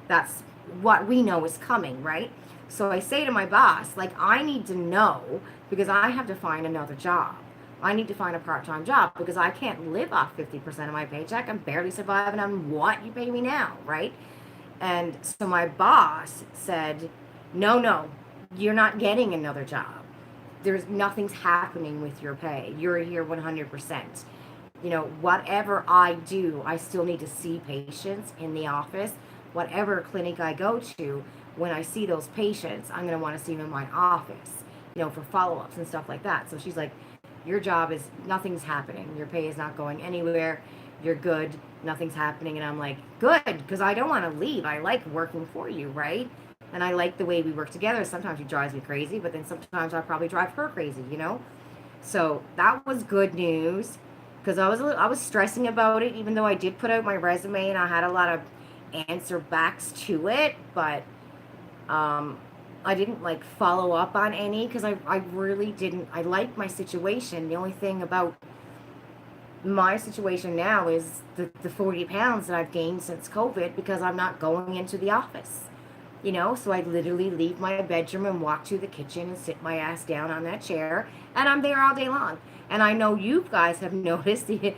Speaker 1: That's what we know is coming, right? So I say to my boss, like, I need to know, because I have to find another job. I need to find a part-time job, because I can't live off 50% of my paycheck. I'm barely surviving on what you pay me now, right? And so my boss said, no, you're not getting another job. Nothing's happening with your pay. You're here 100%. Whatever I do, I still need to see patients in the office. Whatever clinic I go to, when I see those patients, I'm going to want to see them in my office, for follow-ups and stuff like that. So she's like, your job is, nothing's happening. Your pay is not going anywhere. You're good. Nothing's happening. And I'm like, good, because I don't want to leave. I like working for you, right? And I like the way we work together. Sometimes she drives me crazy, but then sometimes I probably drive her crazy, So that was good news, because I was stressing about it, even though I did put out my resume and I had a lot of answer backs to it, but I didn't follow up on any, because I really didn't. I like my situation. The only thing about my situation now is the 40 pounds that I've gained since COVID, because I'm not going into the office. So I literally leave my bedroom and walk to the kitchen and sit my ass down on that chair, and I'm there all day long. And I know you guys have noticed the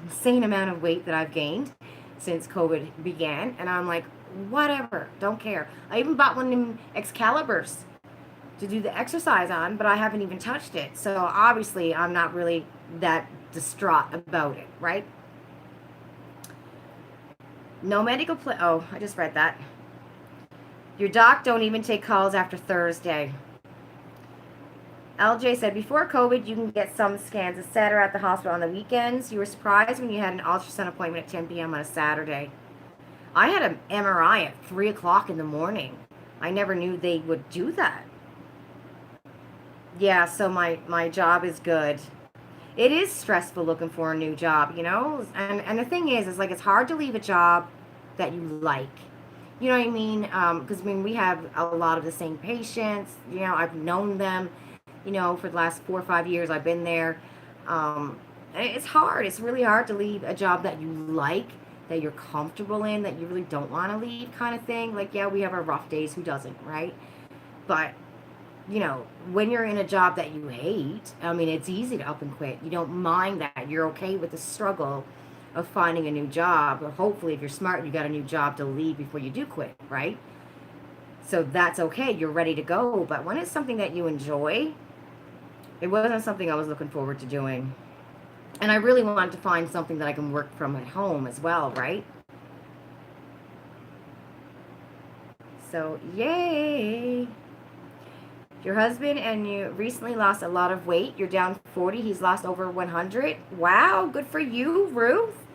Speaker 1: insane amount of weight that I've gained since COVID began, and I'm like, whatever, don't care. I even bought one of them Excaliburs to do the exercise on, but I haven't even touched it. So obviously I'm not really that distraught about it, right? No medical oh, I just read that. Your doc don't even take calls after Thursday. LJ said, before COVID, you can get some scans, etc. at the hospital on the weekends. You were surprised when you had an ultrasound appointment at 10 p.m. on a Saturday. I had an MRI at 3 o'clock in the morning. I never knew they would do that. Yeah, so my job is good. It is stressful looking for a new job, And the thing is it's hard to leave a job that you like. You know what I mean? Because, we have a lot of the same patients. I've known them, for the last 4 or 5 years I've been there. It's hard. It's really hard to leave a job that you like, that you're comfortable in, that you really don't want to leave kind of thing. Yeah, we have our rough days. Who doesn't, right? But, when you're in a job that you hate, it's easy to up and quit. You don't mind that. You're okay with the struggle of finding a new job. Or hopefully, if you're smart, you got a new job to leave before you do quit, right? So that's okay. You're ready to go. But when it's something that you enjoy, it wasn't something I was looking forward to doing. And I really wanted to find something that I can work from at home as well, right? So, yay! Your husband and you recently lost a lot of weight. You're down 40. He's lost over 100. Wow, good for you, Ruth.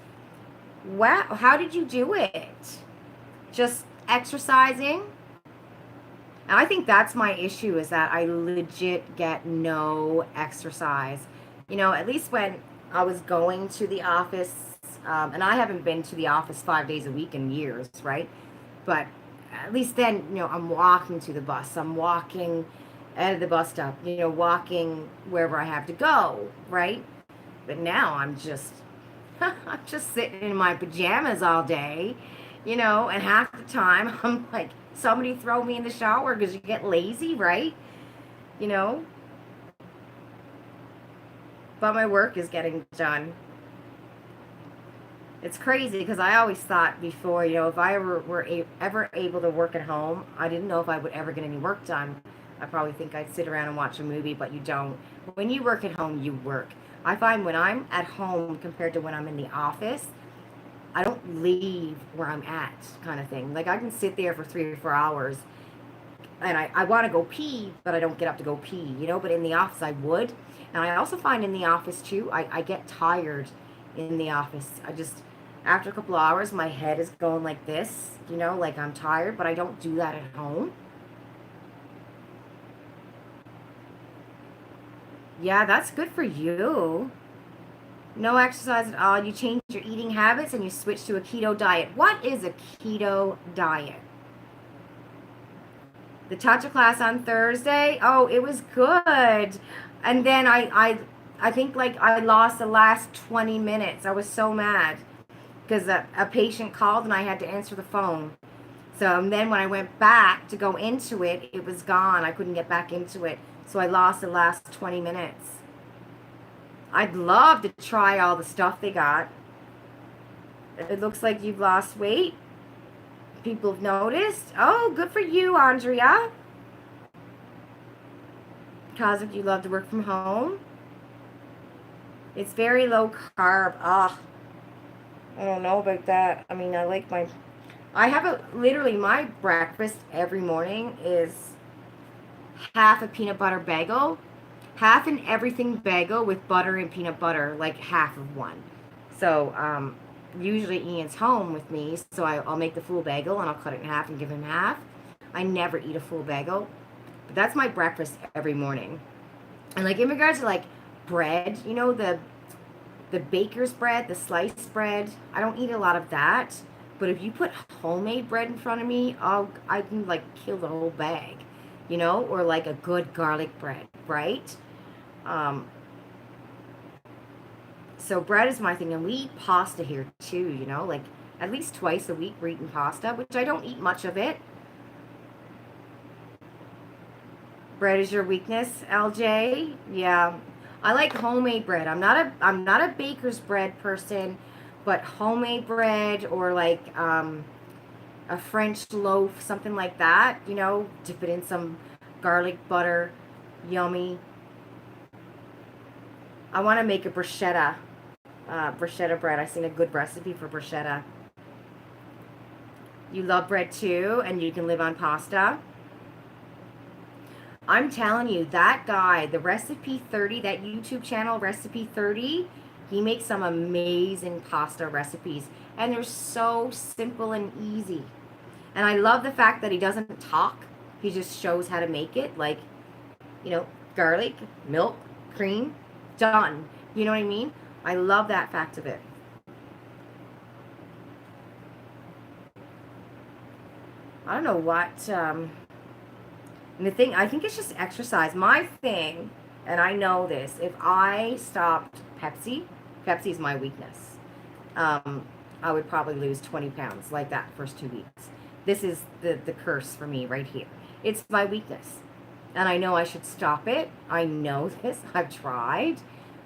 Speaker 1: Wow, how did you do it? Just exercising? And I think that's my issue, is that I legit get no exercise. At least when I was going to the office, and I haven't been to the office 5 days a week in years, right? But at least then, I'm walking to the bus. I'm walking out of the bus stop, walking wherever I have to go, right? But now I'm just sitting in my pajamas all day, and half the time I'm like, somebody throw me in the shower, because you get lazy, right? But my work is getting done. It's crazy, because I always thought before, if I were ever able to work at home, I didn't know if I would ever get any work done. I probably think I'd sit around and watch a movie, but you don't. When you work at home, you work. I find when I'm at home compared to when I'm in the office, I don't leave where I'm at, kind of thing. I can sit there for 3 or 4 hours, and I want to go pee, but I don't get up to go pee, But in the office, I would. And I also find in the office, too, I get tired in the office. After a couple of hours, my head is going like this, you know, like I'm tired, but I don't do that at home. Yeah, that's good for you. No exercise at all. You change your eating habits and you switch to a keto diet. What is a keto diet? The Tatcha class on Thursday. Oh, it was good. And then I think like I lost the last 20 minutes. I was so mad because a patient called and I had to answer the phone. So and then when I went back to go into it, it was gone. I couldn't get back into it. So I lost the last 20 minutes. I'd love to try all the stuff they got. It looks like you've lost weight. People have noticed. Oh, good for you, Andrea. Cosmic, you love to work from home. It's very low carb. Ah, I don't know about that. I mean, I have literally my breakfast every morning is half a peanut butter bagel, half an everything bagel with butter and peanut butter, like half of one. So, usually Ian's home with me, so I'll make the full bagel and I'll cut it in half and give him half. I never eat a full bagel, but that's my breakfast every morning. And like in regards to like bread, you know, the baker's bread, the sliced bread, I don't eat a lot of that. But if you put homemade bread in front of me, I can like kill the whole bag, you know, or like a good garlic bread, right? Um, so bread is my thing, and we eat pasta here too, you know, like at least twice a week we're eating pasta, which I don't eat much of it. Bread is your weakness, LJ? Yeah. I like homemade bread. I'm not a baker's bread person, but homemade bread or like a French loaf, something like that, you know, dip it in some garlic butter, yummy. I want to make a bruschetta bread. I seen a good recipe for bruschetta. You love bread too, and you can live on pasta. I'm telling you, that guy, the Recipe 30, that YouTube channel, Recipe 30, he makes some amazing pasta recipes. And they're so simple and easy. And I love the fact that he doesn't talk. He just shows how to make it. Like, you know, garlic, milk, cream, done. You know what I mean? I love that fact of it. I don't know what and the thing, I think it's just exercise. My thing, and I know this, if I stopped Pepsi is my weakness. Um, I would probably lose 20 pounds like that first 2 weeks. This is the curse for me right here. It's my weakness. And I know I should stop it. I know this. I've tried.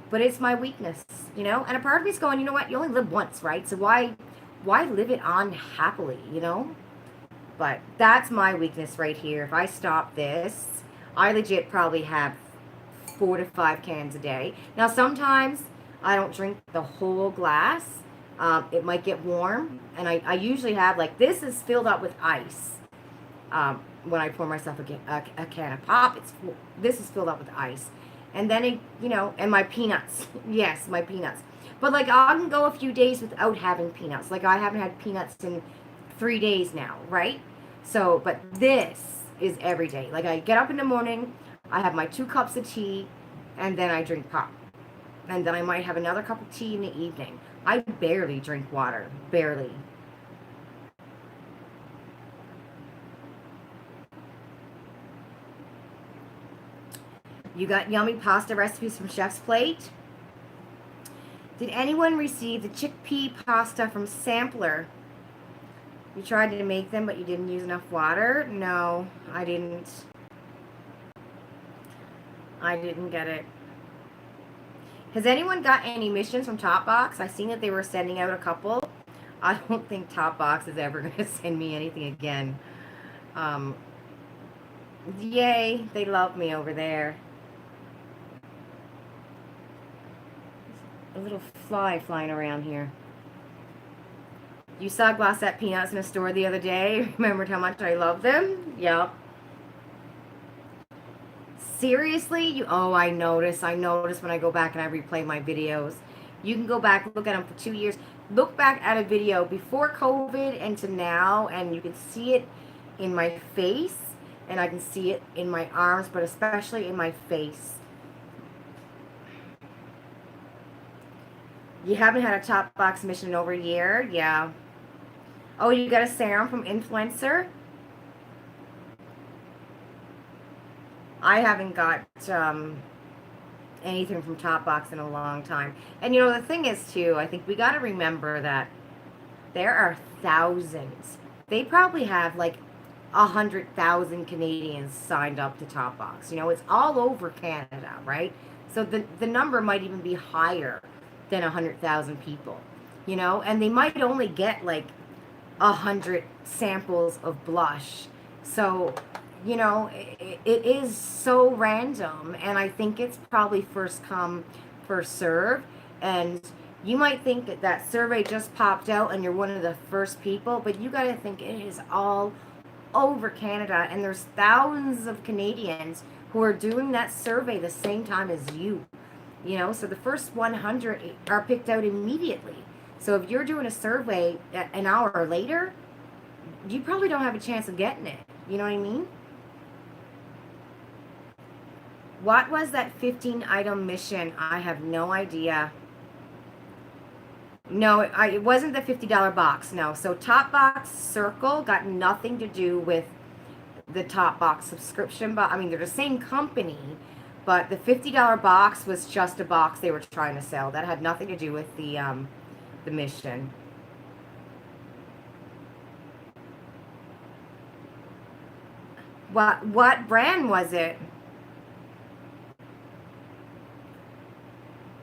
Speaker 1: But it's my weakness, you know? And a part of me's going, you know what? You only live once, right? So why live it on happily, you know? But that's my weakness right here. If I stop this, I legit probably have 4 to 5 cans a day. Now, sometimes I don't drink the whole glass. It might get warm. And I usually have, like, this is filled up with ice. When I pour myself a can of pop, this is filled up with ice. And then, you know, and my peanuts. Yes, my peanuts. But, like, I can go a few days without having peanuts. Like, I haven't had peanuts in 3 days now, right? So, but this is every day. Like, I get up in the morning, I have my 2 cups of tea, and then I drink pop. And then I might have another cup of tea in the evening. I barely drink water. Barely. You got yummy pasta recipes from Chef's Plate? Did anyone receive the chickpea pasta from Sampler? You tried to make them, but you didn't use enough water? No, I didn't. I didn't get it. Has anyone got any missions from Topbox? I seen that they were sending out a couple. I don't think Topbox is ever going to send me anything again. Yay, they love me over there. A little fly flying around here. You saw Glossette peanuts in a store the other day. Remembered how much I love them? Yep. Seriously? Oh, I notice when I go back and I replay my videos. You can go back, look at them for 2 years. look back at a video before COVID and to now, and you can see it in my face, and I can see it in my arms, but especially in my face. You haven't had a Topbox mission in over a year? Yeah. Oh, you got a serum from Influencer? I haven't got anything from Topbox in a long time. And you know, the thing is too, I think we got to remember that there are thousands. They probably have like 100,000 Canadians signed up to Topbox. You know, it's all over Canada, right? So the number might even be higher than 100,000 people. You know, and they might only get like 100 samples of blush. So, you know, it is so random, and I think it's probably first come, first serve. And you might think that that survey just popped out and you're one of the first people, but you got to think it is all over Canada, and there's thousands of Canadians who are doing that survey the same time as you. You know, so the first 100 are picked out immediately. So if you're doing a survey an hour later, you probably don't have a chance of getting it. You know what I mean? What was that 15 item mission? I have no idea. No, it wasn't the $50 box. No. So Topbox Circle got nothing to do with the Topbox subscription box. I mean, they're the same company, but the $50 box was just a box they were trying to sell. That had nothing to do with the mission. What brand was it?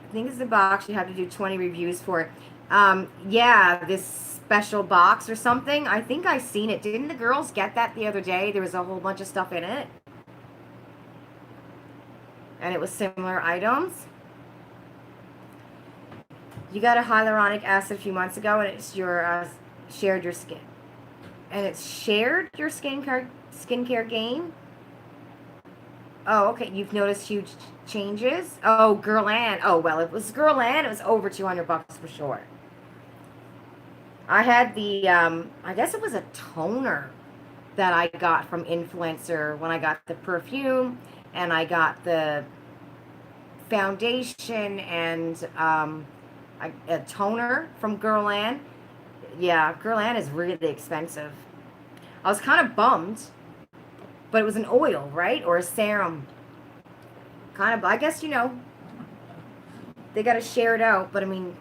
Speaker 1: I think it's the box you have to do 20 reviews for. Yeah, this special box or something. I think I seen it. Didn't the girls get that the other day? There was a whole bunch of stuff in it. And it was similar items. You got a hyaluronic acid a few months ago, and it's your shared your skin. And it's shared your skincare game. Oh, okay. You've noticed huge changes. Oh, Guerlain. Oh, well, if it was Guerlain, it was over $200 for sure. I had the, I guess it was a toner that I got from Influencer when I got the perfume, and I got the foundation and a toner from Guerlain. Yeah, Guerlain is really expensive. I was kind of bummed, but it was an oil, right? Or a serum. Kind of, I guess, you know, they got to share it out. But I mean,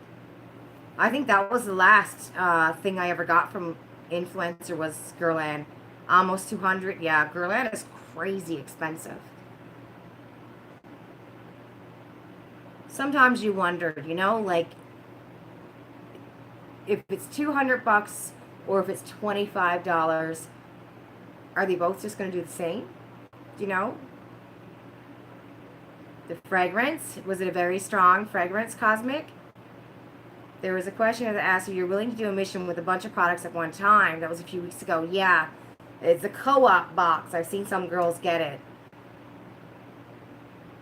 Speaker 1: I think that was the last thing I ever got from Influencer was Guerlain. Almost 200. Yeah, Guerlain is crazy expensive. Sometimes you wonder, you know, like, if it's $200 or if it's $25, are they both just going to do the same? You know? The fragrance, was it a very strong fragrance, Cosmic? There was a question that asked if you're willing to do a mission with a bunch of products at one time. That was a few weeks ago. Yeah, it's a co-op box. I've seen some girls get it.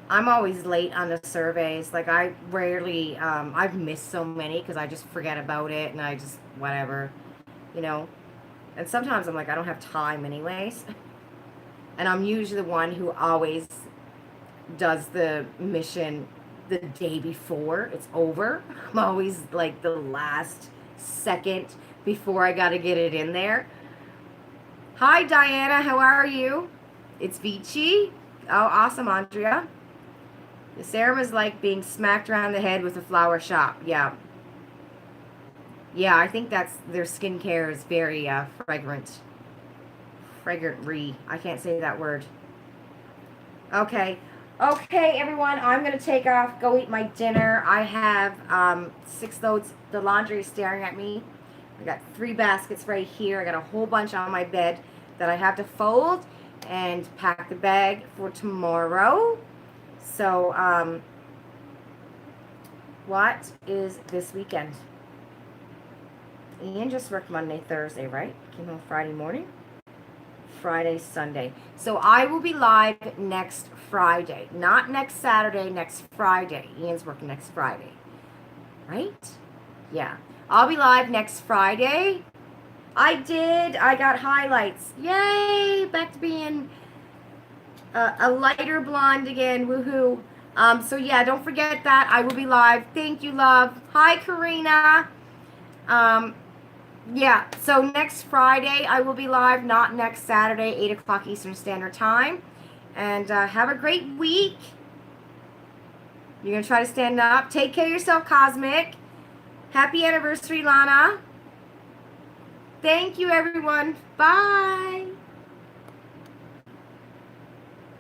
Speaker 1: I'm always late on the surveys. Like, I rarely, I've missed so many because I just forget about it and I just, whatever, you know. And sometimes I'm like, I don't have time anyways. And I'm usually the one who always does the mission the day before it's over. I'm always like the last second before I got to get it in there. Hi, Diana. How are you? It's Vici. Oh, awesome, Andrea. The serum is like being smacked around the head with a flower shop. Yeah. Yeah, I think that's their skincare is very fragrant. Fragrant-y. I can't say that word. Okay. Okay, everyone. I'm going to take off, go eat my dinner. I have 6 loads. The laundry is staring at me. I got 3 baskets right here. I got a whole bunch on my bed that I have to fold and pack the bag for tomorrow. So, what is this weekend? Ian just worked Monday, Thursday, right? Came home Friday morning. Friday, Sunday. So I will be live next Friday. Not next Saturday, next Friday. Ian's working next Friday. Right? Yeah. I'll be live next Friday. I did. I got highlights. Yay! Back to being a lighter blonde again. Woohoo! So yeah, don't forget that I will be live. Thank you, love. Hi, Karina. Yeah, so next Friday I will be live, not next Saturday, 8 o'clock Eastern Standard Time. And have a great week. You're going to try to stand up. Take care of yourself, Cosmic. Happy anniversary, Lana. Thank you, everyone. Bye.